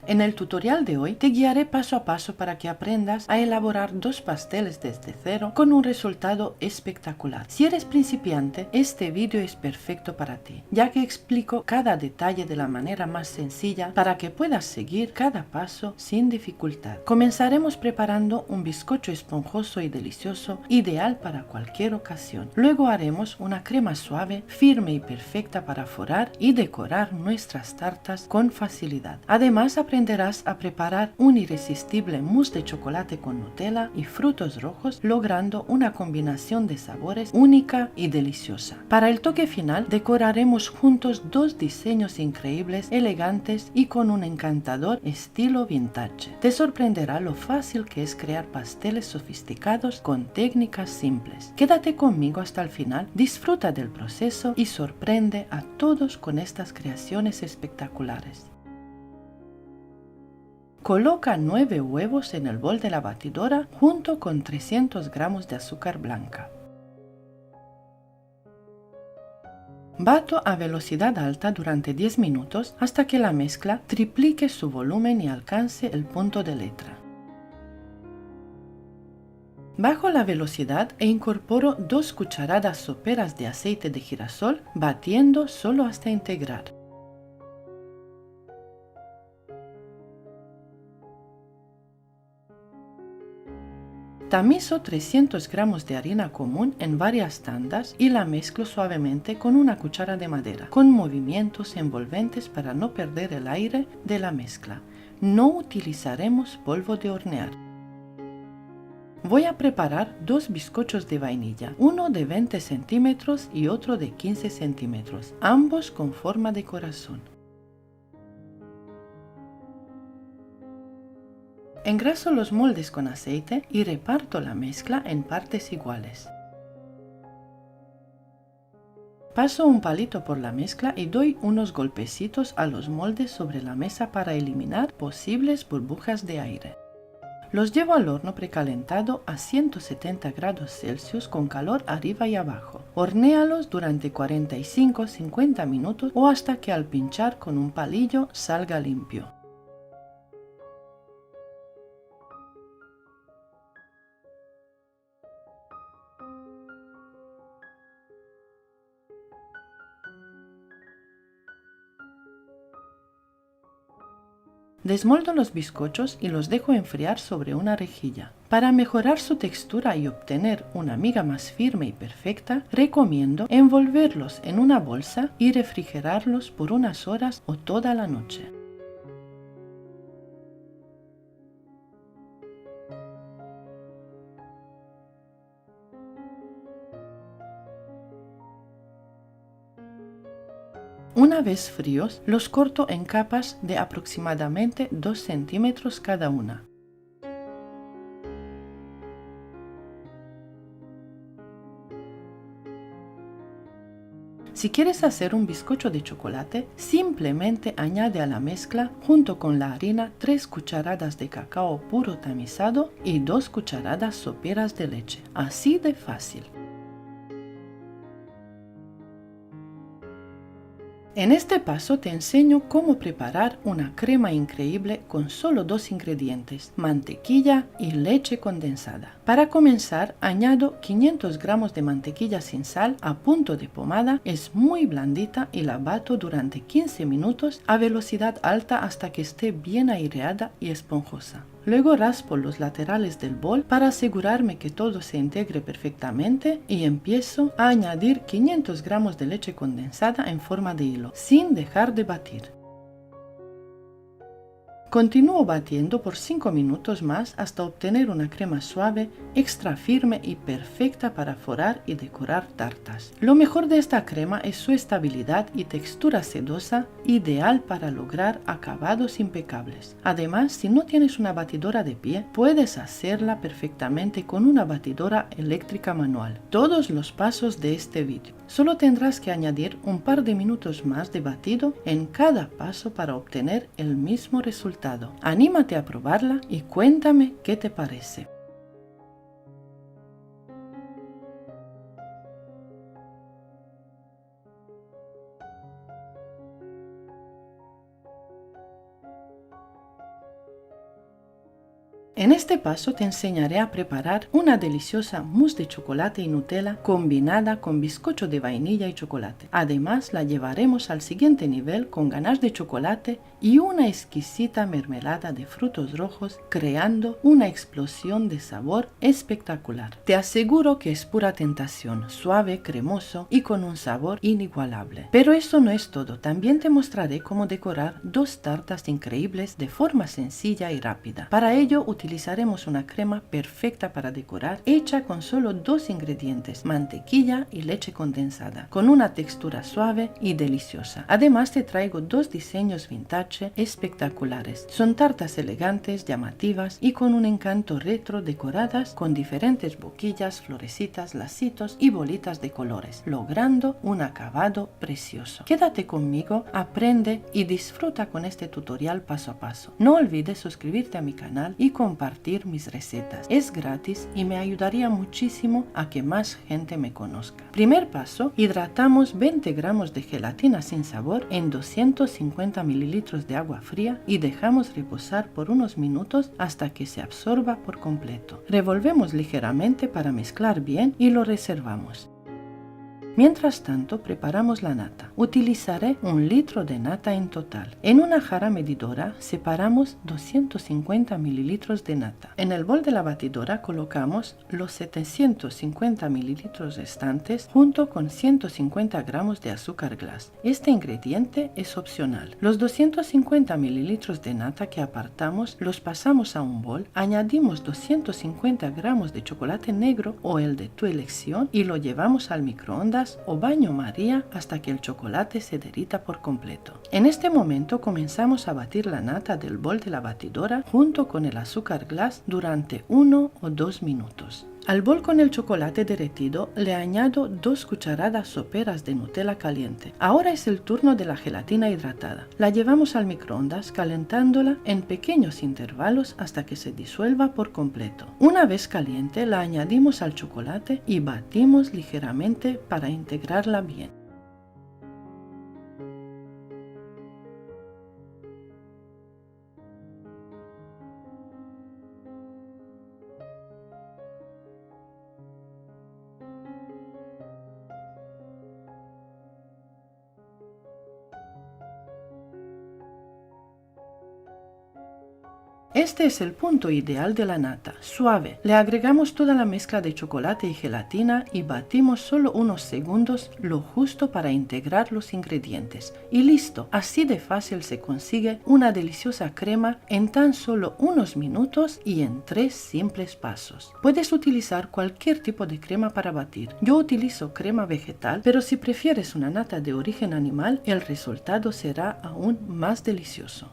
En el tutorial de hoy te guiaré paso a paso para que aprendas a elaborar dos pasteles desde cero con un resultado espectacular. Si eres principiante, este vídeo es perfecto para ti, ya que explico cada detalle de la manera más sencilla para que puedas seguir cada paso sin dificultad. Comenzaremos preparando un bizcocho esponjoso y delicioso, ideal para cualquier ocasión. Luego haremos una crema suave, firme y perfecta para forrar y decorar nuestras tartas con facilidad. Además, aprenderás a preparar un irresistible mousse de chocolate con Nutella y frutos rojos, logrando una combinación de sabores única y deliciosa. Para el toque final, decoraremos juntos dos diseños increíbles, elegantes y con un encantador estilo vintage. Te sorprenderá lo fácil que es crear pasteles sofisticados con técnicas simples. Quédate conmigo hasta el final, disfruta del proceso y sorprende a todos con estas creaciones espectaculares. Coloca 9 huevos en el bol de la batidora junto con 300 gramos de azúcar blanca. Bato a velocidad alta durante 10 minutos hasta que la mezcla triplique su volumen y alcance el punto de letra. Bajo la velocidad e incorporo 2 cucharadas soperas de aceite de girasol, batiendo solo hasta integrar. Tamizo 300 gramos de harina común en varias tandas y la mezclo suavemente con una cuchara de madera, con movimientos envolventes para no perder el aire de la mezcla. No utilizaremos polvo de hornear. Voy a preparar 2 bizcochos de vainilla, uno de 20 centímetros y otro de 15 centímetros, ambos con forma de corazón. Engraso los moldes con aceite y reparto la mezcla en partes iguales. Paso un palito por la mezcla y doy unos golpecitos a los moldes sobre la mesa para eliminar posibles burbujas de aire. Los llevo al horno precalentado a 170 grados Celsius con calor arriba y abajo. Hornéalos durante 45-50 minutos o hasta que al pinchar con un palillo salga limpio. Desmoldo los bizcochos y los dejo enfriar sobre una rejilla. Para mejorar su textura y obtener una miga más firme y perfecta, recomiendo envolverlos en una bolsa y refrigerarlos por unas horas o toda la noche. Una vez fríos, los corto en capas de aproximadamente 2 centímetros cada una. Si quieres hacer un bizcocho de chocolate, simplemente añade a la mezcla junto con la harina 3 cucharadas de cacao puro tamizado y 2 cucharadas soperas de leche. Así de fácil. En este paso te enseño cómo preparar una crema increíble con solo 2 ingredientes, mantequilla y leche condensada. Para comenzar, añado 500 gramos de mantequilla sin sal a punto de pomada, es muy blandita y la bato durante 15 minutos a velocidad alta hasta que esté bien aireada y esponjosa. Luego raspo los laterales del bol para asegurarme que todo se integre perfectamente y empiezo a añadir 500 gramos de leche condensada en forma de hilo, sin dejar de batir. Continúo batiendo por 5 minutos más hasta obtener una crema suave, extra firme y perfecta para forrar y decorar tartas. Lo mejor de esta crema es su estabilidad y textura sedosa, ideal para lograr acabados impecables. Además, si no tienes una batidora de pie, puedes hacerla perfectamente con una batidora eléctrica manual. Todos los pasos de este vídeo. Solo tendrás que añadir un par de minutos más de batido en cada paso para obtener el mismo resultado. Anímate a probarla y cuéntame qué te parece. En este paso te enseñaré a preparar una deliciosa mousse de chocolate y Nutella combinada con bizcocho de vainilla y chocolate. Además, la llevaremos al siguiente nivel con ganache de chocolate y una exquisita mermelada de frutos rojos, creando una explosión de sabor espectacular. Te aseguro que es pura tentación, suave, cremoso y con un sabor inigualable. Pero eso no es todo, también te mostraré cómo decorar 2 tartas increíbles de forma sencilla y rápida. Para ello utilizaremos una crema perfecta para decorar, hecha con solo 2 ingredientes, mantequilla y leche condensada, con una textura suave y deliciosa. Además te traigo 2 diseños vintage espectaculares. Son tartas elegantes, llamativas y con un encanto retro, decoradas con diferentes boquillas, florecitas, lacitos y bolitas de colores, logrando un acabado precioso. Quédate conmigo, aprende y disfruta con este tutorial paso a paso. No olvides suscribirte a mi canal y compartir mis recetas. Es gratis y me ayudaría muchísimo a que más gente me conozca. Primer paso, hidratamos 20 gramos de gelatina sin sabor en 250 mililitros de agua fría y dejamos reposar por unos minutos hasta que se absorba por completo. Revolvemos ligeramente para mezclar bien y lo reservamos. Mientras tanto, preparamos la nata. Utilizaré 1 litro de nata en total. En una jarra medidora separamos 250 mililitros de nata. En el bol de la batidora colocamos los 750 mililitros restantes junto con 150 gramos de azúcar glass. Este ingrediente es opcional. Los 250 mililitros de nata que apartamos los pasamos a un bol, añadimos 250 gramos de chocolate negro o el de tu elección y lo llevamos al microondas o baño María hasta que el chocolate se derrita por completo. En este momento comenzamos a batir la nata del bol de la batidora junto con el azúcar glass durante 1 o 2 minutos. Al bol con el chocolate derretido le añado 2 cucharadas soperas de Nutella caliente. Ahora es el turno de la gelatina hidratada. La llevamos al microondas calentándola en pequeños intervalos hasta que se disuelva por completo. Una vez caliente la añadimos al chocolate y batimos ligeramente para integrarla bien. Este es el punto ideal de la nata, suave. Le agregamos toda la mezcla de chocolate y gelatina y batimos solo unos segundos, lo justo para integrar los ingredientes. Y listo, así de fácil se consigue una deliciosa crema en tan solo unos minutos y en 3 simples pasos. Puedes utilizar cualquier tipo de crema para batir. Yo utilizo crema vegetal, pero si prefieres una nata de origen animal, el resultado será aún más delicioso.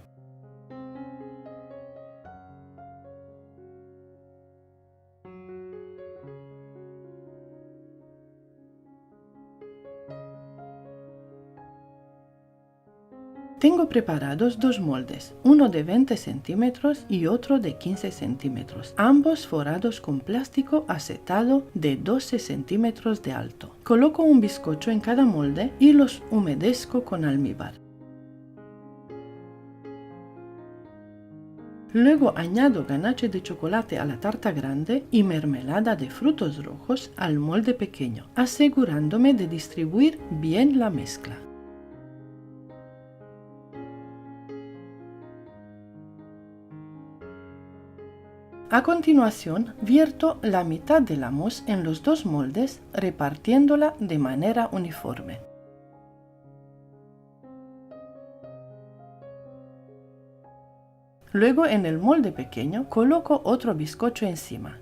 Tengo preparados dos moldes, uno de 20 centímetros y otro de 15 centímetros, ambos forrados con plástico acetado de 12 centímetros de alto. Coloco un bizcocho en cada molde y los humedezco con almíbar. Luego añado ganache de chocolate a la tarta grande y mermelada de frutos rojos al molde pequeño, asegurándome de distribuir bien la mezcla. A continuación, vierto la mitad de la mousse en los dos moldes, repartiéndola de manera uniforme. Luego, en el molde pequeño, coloco otro bizcocho encima.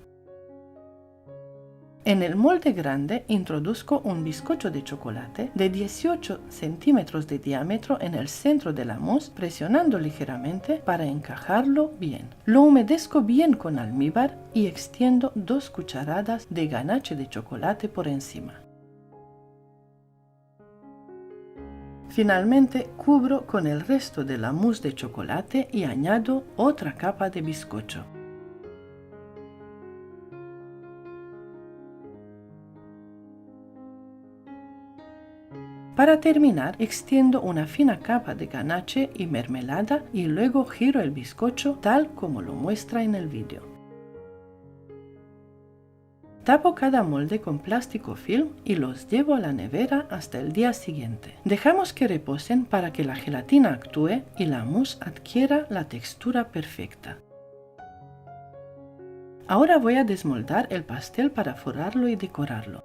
En el molde grande introduzco un bizcocho de chocolate de 18 centímetros de diámetro en el centro de la mousse, presionando ligeramente para encajarlo bien. Lo humedezco bien con almíbar y extiendo 2 cucharadas de ganache de chocolate por encima. Finalmente cubro con el resto de la mousse de chocolate y añado otra capa de bizcocho. Para terminar, extiendo una fina capa de ganache y mermelada y luego giro el bizcocho tal como lo muestra en el vídeo. Tapo cada molde con plástico film y los llevo a la nevera hasta el día siguiente. Dejamos que reposen para que la gelatina actúe y la mousse adquiera la textura perfecta. Ahora voy a desmoldar el pastel para forrarlo y decorarlo.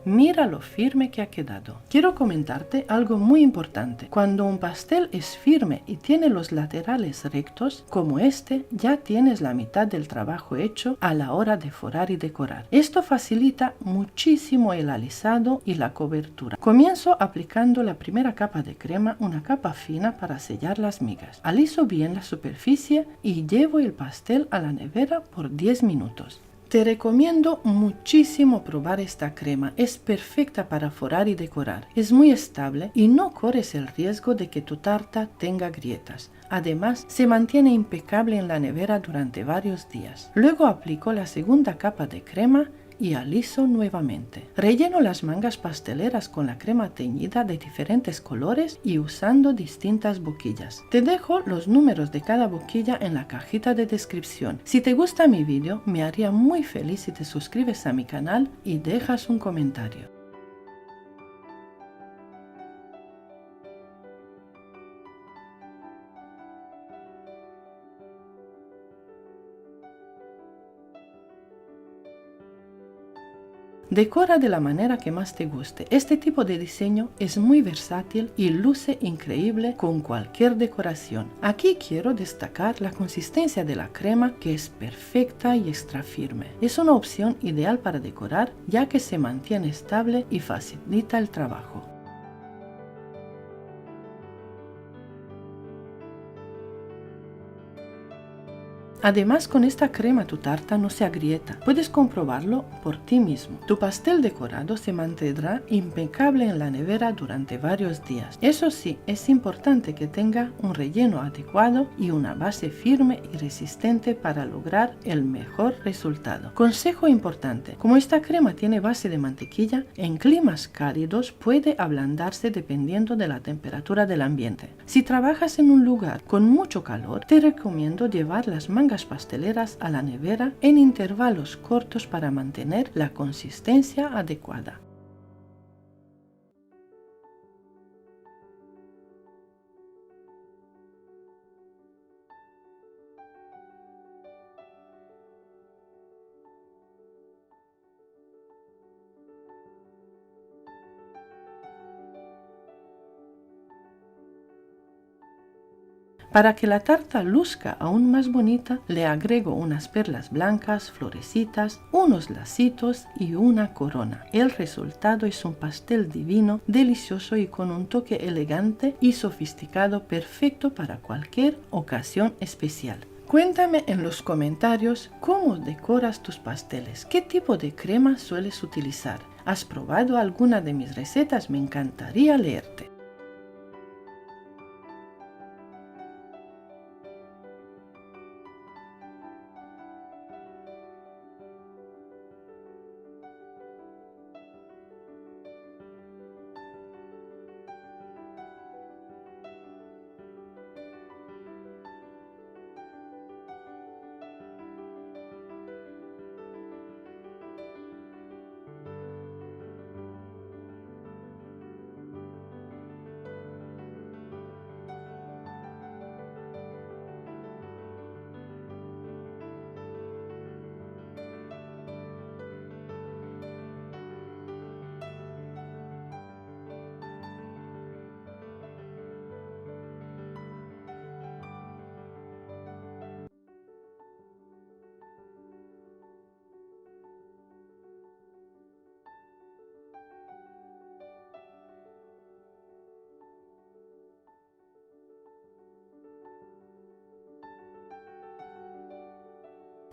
Mira lo firme que ha quedado. Quiero comentarte algo muy importante. Cuando un pastel es firme y tiene los laterales rectos, como este, ya tienes la mitad del trabajo hecho a la hora de forrar y decorar. Esto facilita muchísimo el alisado y la cobertura. Comienzo aplicando la primera capa de crema, una capa fina para sellar las migas. Aliso bien la superficie y llevo el pastel a la nevera por 10 minutos. Te recomiendo muchísimo probar esta crema, es perfecta para forrar y decorar, es muy estable y no corres el riesgo de que tu tarta tenga grietas. Además, se mantiene impecable en la nevera durante varios días. Luego aplico la segunda capa de crema y aliso nuevamente. Relleno las mangas pasteleras con la crema teñida de diferentes colores y usando distintas boquillas. Te dejo los números de cada boquilla en la cajita de descripción. Si te gusta mi vídeo, me haría muy feliz si te suscribes a mi canal y dejas un comentario. Decora de la manera que más te guste. Este tipo de diseño es muy versátil y luce increíble con cualquier decoración. Aquí quiero destacar la consistencia de la crema, que es perfecta y extra firme. Es una opción ideal para decorar, ya que se mantiene estable y facilita el trabajo. Además, con esta crema tu tarta no se agrieta. Puedes comprobarlo por ti mismo. Tu pastel decorado se mantendrá impecable en la nevera durante varios días. Eso sí, es importante que tenga un relleno adecuado y una base firme y resistente para lograr el mejor resultado. Consejo importante: como esta crema tiene base de mantequilla, en climas cálidos puede ablandarse dependiendo de la temperatura del ambiente. Si trabajas en un lugar con mucho calor, te recomiendo llevar las mangas pasteleras a la nevera en intervalos cortos para mantener la consistencia adecuada. Para que la tarta luzca aún más bonita, le agrego unas perlas blancas, florecitas, unos lacitos y una corona. El resultado es un pastel divino, delicioso y con un toque elegante y sofisticado, perfecto para cualquier ocasión especial. Cuéntame en los comentarios cómo decoras tus pasteles, qué tipo de crema sueles utilizar. ¿Has probado alguna de mis recetas? Me encantaría leerte.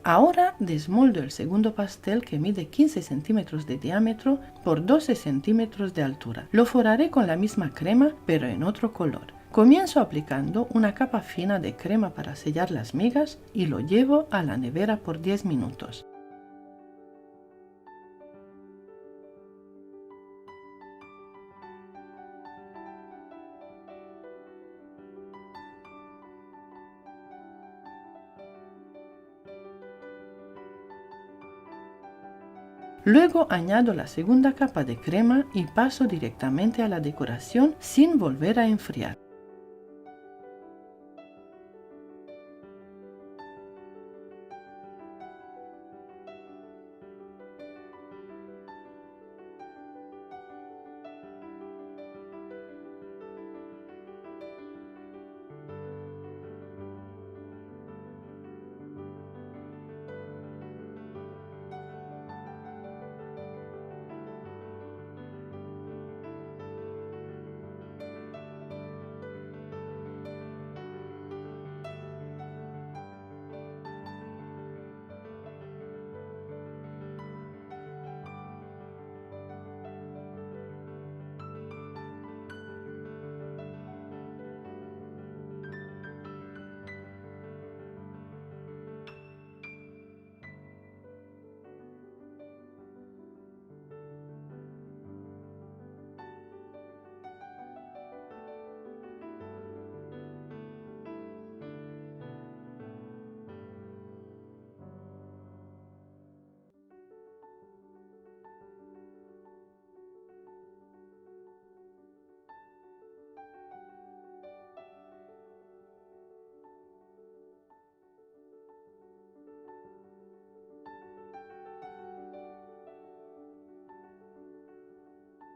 Ahora desmoldo el segundo pastel, que mide 15 centímetros de diámetro por 12 centímetros de altura. Lo forraré con la misma crema, pero en otro color. Comienzo aplicando una capa fina de crema para sellar las migas y lo llevo a la nevera por 10 minutos. Luego añado la segunda capa de crema y paso directamente a la decoración sin volver a enfriar.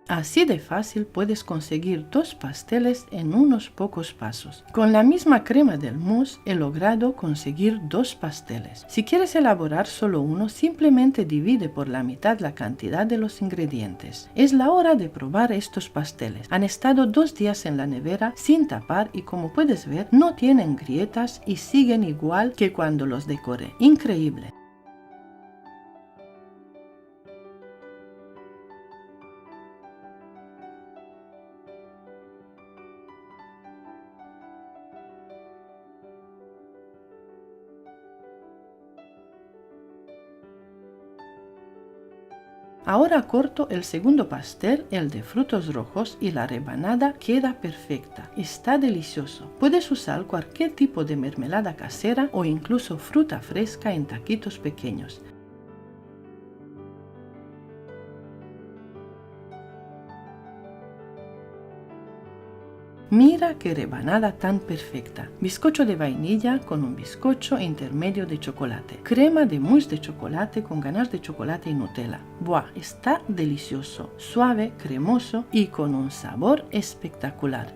Así de fácil puedes conseguir 2 pasteles en unos pocos pasos. Con la misma crema del mousse he logrado conseguir 2 pasteles. Si quieres elaborar solo uno, simplemente divide por la mitad la cantidad de los ingredientes. Es la hora de probar estos pasteles. Han estado 2 días en la nevera sin tapar y, como puedes ver, no tienen grietas y siguen igual que cuando los decoré. Increíble. Ahora corto el segundo pastel, el de frutos rojos, y la rebanada queda perfecta. Está delicioso. Puedes usar cualquier tipo de mermelada casera o incluso fruta fresca en taquitos pequeños. Mira qué rebanada tan perfecta. Bizcocho de vainilla con un bizcocho intermedio de chocolate. Crema de mousse de chocolate con ganache de chocolate y Nutella. ¡Buah! Está delicioso, suave, cremoso y con un sabor espectacular.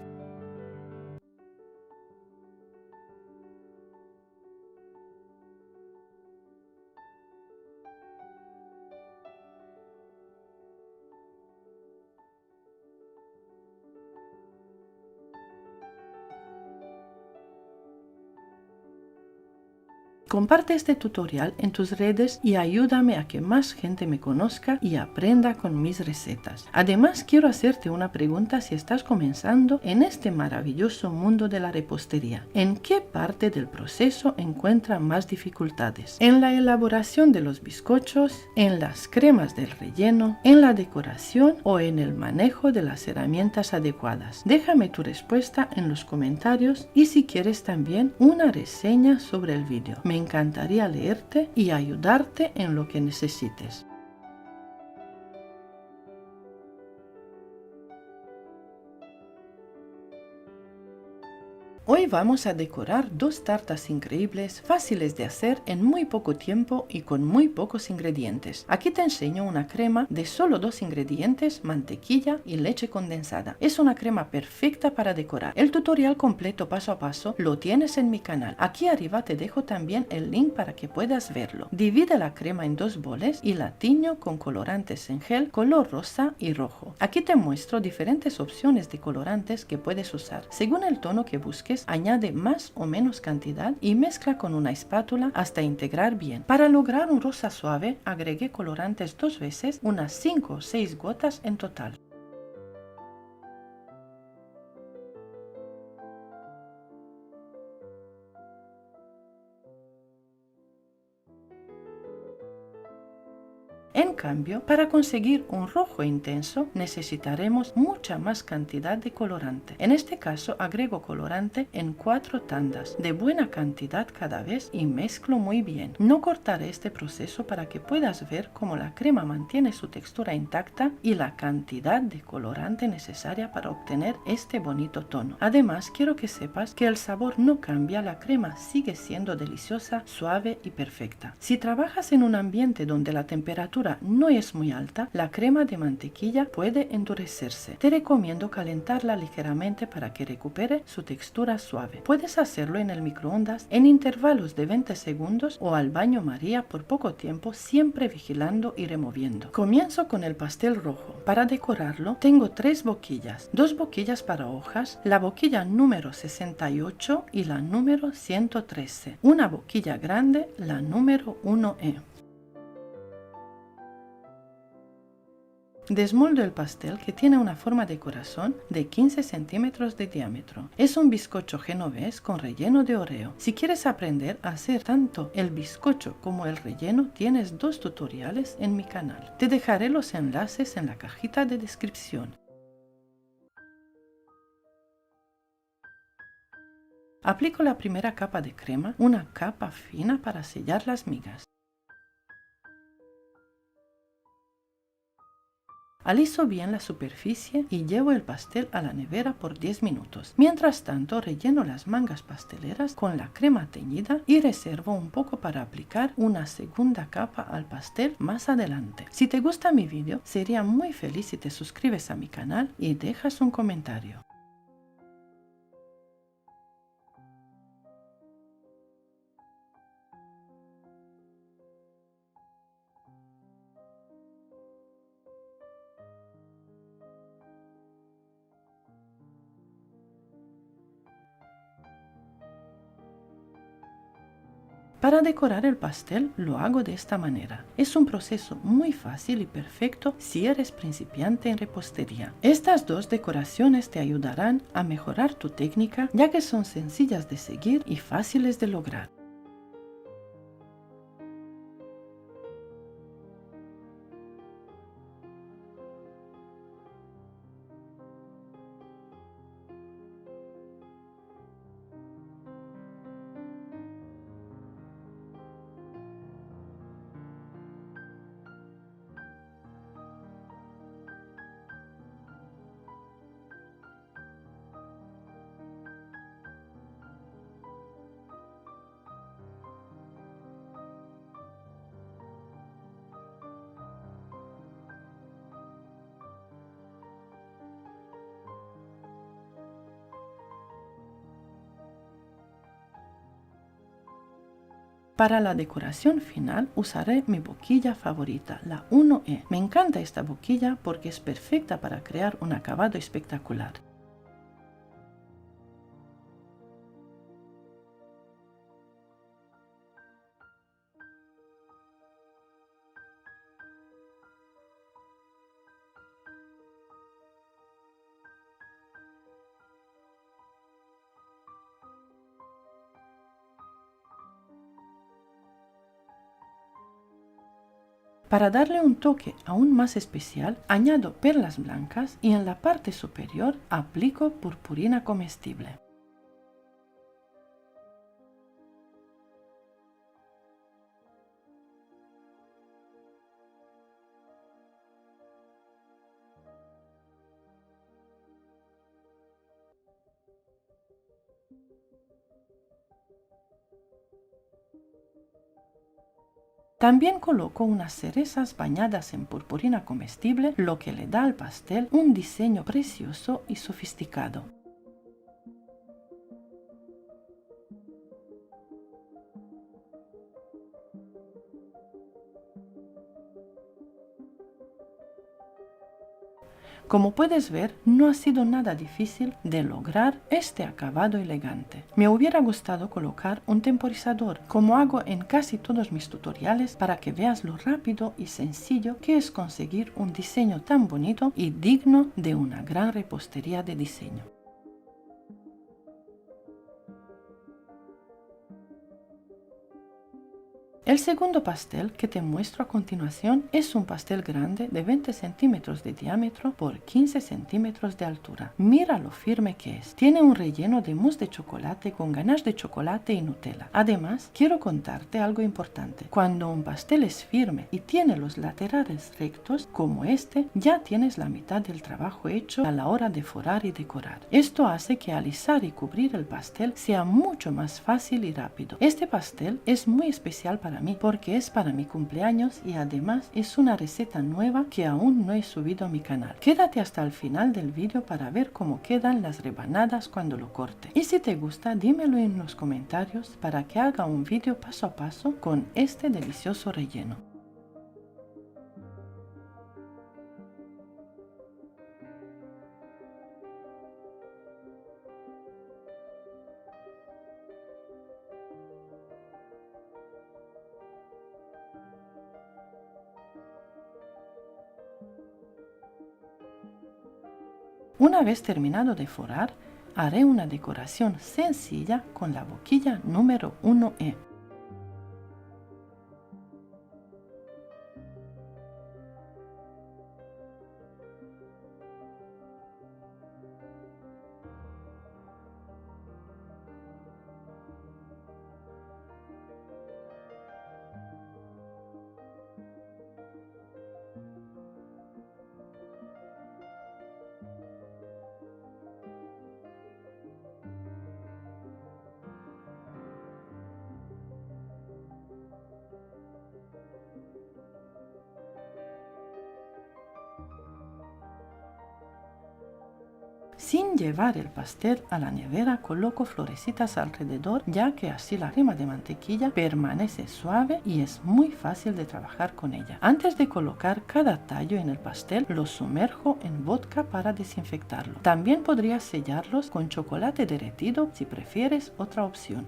Comparte este tutorial en tus redes y ayúdame a que más gente me conozca y aprenda con mis recetas. Además, quiero hacerte una pregunta si estás comenzando en este maravilloso mundo de la repostería. ¿En qué parte del proceso encuentras más dificultades? ¿En la elaboración de los bizcochos, en las cremas del relleno, en la decoración o en el manejo de las herramientas adecuadas? Déjame tu respuesta en los comentarios y si quieres también una reseña sobre el vídeo. Me encantaría leerte y ayudarte en lo que necesites. Hoy vamos a decorar dos tartas increíbles, fáciles de hacer en muy poco tiempo y con muy pocos ingredientes. Aquí te enseño una crema de solo 2 ingredientes, mantequilla y leche condensada. Es una crema perfecta para decorar. El tutorial completo paso a paso lo tienes en mi canal. Aquí arriba te dejo también el link para que puedas verlo. Divide la crema en 2 boles y la tiño con colorantes en gel color rosa y rojo. Aquí te muestro diferentes opciones de colorantes que puedes usar. Según el tono que busques, añade más o menos cantidad y mezcla con una espátula hasta integrar bien. Para lograr un rosa suave, agregué colorantes 2 veces, unas 5 o 6 gotas en total. En cambio, para conseguir un rojo intenso necesitaremos mucha más cantidad de colorante. En este caso agrego colorante en 4 tandas de buena cantidad cada vez y mezclo muy bien. No cortaré este proceso para que puedas ver cómo la crema mantiene su textura intacta y la cantidad de colorante necesaria para obtener este bonito tono. Además, quiero que sepas que el sabor no cambia, la crema sigue siendo deliciosa, suave y perfecta. Si trabajas en un ambiente donde la temperatura no es muy alta, la crema de mantequilla puede endurecerse. Te recomiendo calentarla ligeramente para que recupere su textura suave. Puedes hacerlo en el microondas en intervalos de 20 segundos o al baño María por poco tiempo, siempre vigilando y removiendo. Comienzo con el pastel rojo. Para decorarlo tengo 3 boquillas, 2 boquillas para hojas, la boquilla número 68 y la número 113, una boquilla grande, la número 1E. Desmoldo el pastel, que tiene una forma de corazón de 15 centímetros de diámetro. Es un bizcocho genovés con relleno de Oreo. Si quieres aprender a hacer tanto el bizcocho como el relleno, tienes 2 tutoriales en mi canal. Te dejaré los enlaces en la cajita de descripción. Aplico la primera capa de crema, una capa fina para sellar las migas. Aliso bien la superficie y llevo el pastel a la nevera por 10 minutos. Mientras tanto, relleno las mangas pasteleras con la crema teñida y reservo un poco para aplicar una segunda capa al pastel más adelante. Si te gusta mi vídeo, sería muy feliz si te suscribes a mi canal y dejas un comentario. Para decorar el pastel lo hago de esta manera. Es un proceso muy fácil y perfecto si eres principiante en repostería. Estas 2 decoraciones te ayudarán a mejorar tu técnica, ya que son sencillas de seguir y fáciles de lograr. Para la decoración final usaré mi boquilla favorita, la 1E. Me encanta esta boquilla porque es perfecta para crear un acabado espectacular. Para darle un toque aún más especial, añado perlas blancas y en la parte superior aplico purpurina comestible. También coloco unas cerezas bañadas en purpurina comestible, lo que le da al pastel un diseño precioso y sofisticado. Como puedes ver, no ha sido nada difícil de lograr este acabado elegante. Me hubiera gustado colocar un temporizador, como hago en casi todos mis tutoriales, para que veas lo rápido y sencillo que es conseguir un diseño tan bonito y digno de una gran repostería de diseño. El segundo pastel que te muestro a continuación es un pastel grande de 20 centímetros de diámetro por 15 centímetros de altura. Mira lo firme que es. Tiene un relleno de mousse de chocolate con ganache de chocolate y Nutella. Además, quiero contarte algo importante. Cuando un pastel es firme y tiene los laterales rectos, como este, ya tienes la mitad del trabajo hecho a la hora de forrar y decorar. Esto hace que alisar y cubrir el pastel sea mucho más fácil y rápido. Este pastel es muy especial para mí porque es para mi cumpleaños y además es una receta nueva que aún no he subido a mi canal. Quédate hasta el final del vídeo para ver cómo quedan las rebanadas cuando lo corte. Y si te gusta, dímelo en los comentarios para que haga un vídeo paso a paso con este delicioso relleno. Una vez terminado de forrar, haré una decoración sencilla con la boquilla número 1E. Sin llevar el pastel a la nevera, coloco florecitas alrededor, ya que así la crema de mantequilla permanece suave y es muy fácil de trabajar con ella. Antes de colocar cada tallo en el pastel, los sumerjo en vodka para desinfectarlo. También podrías sellarlos con chocolate derretido si prefieres otra opción.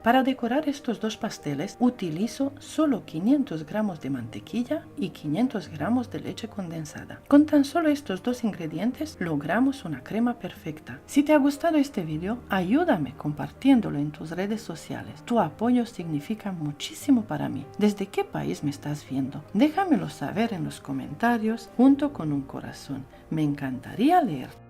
Para decorar estos dos pasteles utilizo solo 500 gramos de mantequilla y 500 gramos de leche condensada. Con tan solo estos dos ingredientes logramos una crema perfecta. Si te ha gustado este video, ayúdame compartiéndolo en tus redes sociales. Tu apoyo significa muchísimo para mí. ¿Desde qué país me estás viendo? Déjamelo saber en los comentarios junto con un corazón. Me encantaría leerte.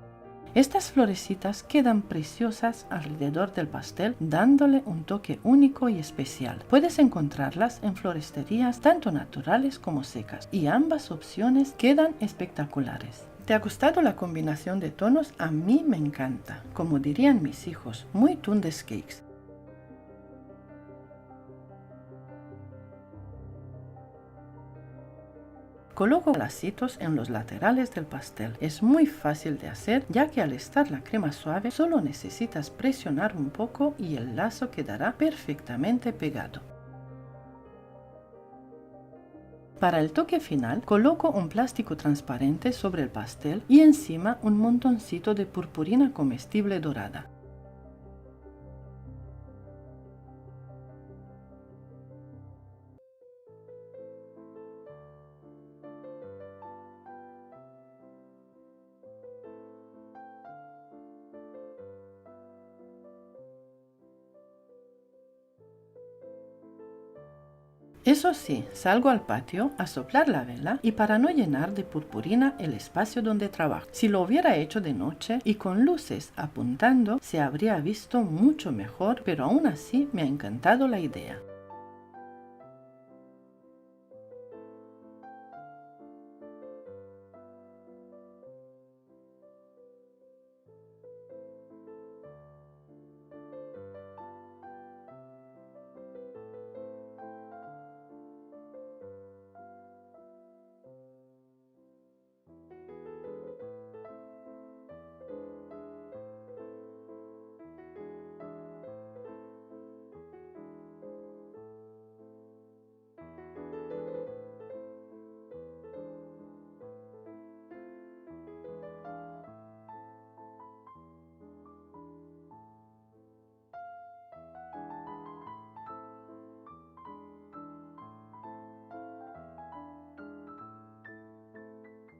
Estas florecitas quedan preciosas alrededor del pastel, dándole un toque único y especial. Puedes encontrarlas en floristerías tanto naturales como secas, y ambas opciones quedan espectaculares. ¿Te ha gustado la combinación de tonos? A mí me encanta. Como dirían mis hijos, muy tundes cakes. Coloco lacitos en los laterales del pastel. Es muy fácil de hacer, ya que al estar la crema suave solo necesitas presionar un poco y el lazo quedará perfectamente pegado. Para el toque final, coloco un plástico transparente sobre el pastel y encima un montoncito de purpurina comestible dorada. Eso sí, salgo al patio a soplar la vela y para no llenar de purpurina el espacio donde trabajo. Si lo hubiera hecho de noche y con luces apuntando, se habría visto mucho mejor, pero aún así me ha encantado la idea.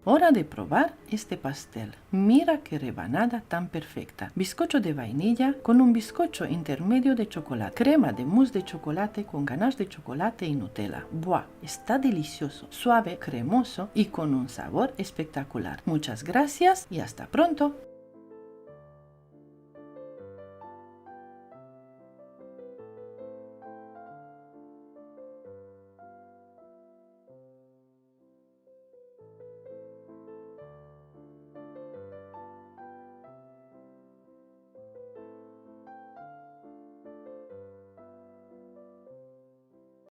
Hora de probar este pastel. Mira qué rebanada tan perfecta. Bizcocho de vainilla con un bizcocho intermedio de chocolate. Crema de mousse de chocolate con ganache de chocolate y Nutella. ¡Buah! Está delicioso, suave, cremoso y con un sabor espectacular. Muchas gracias y hasta pronto.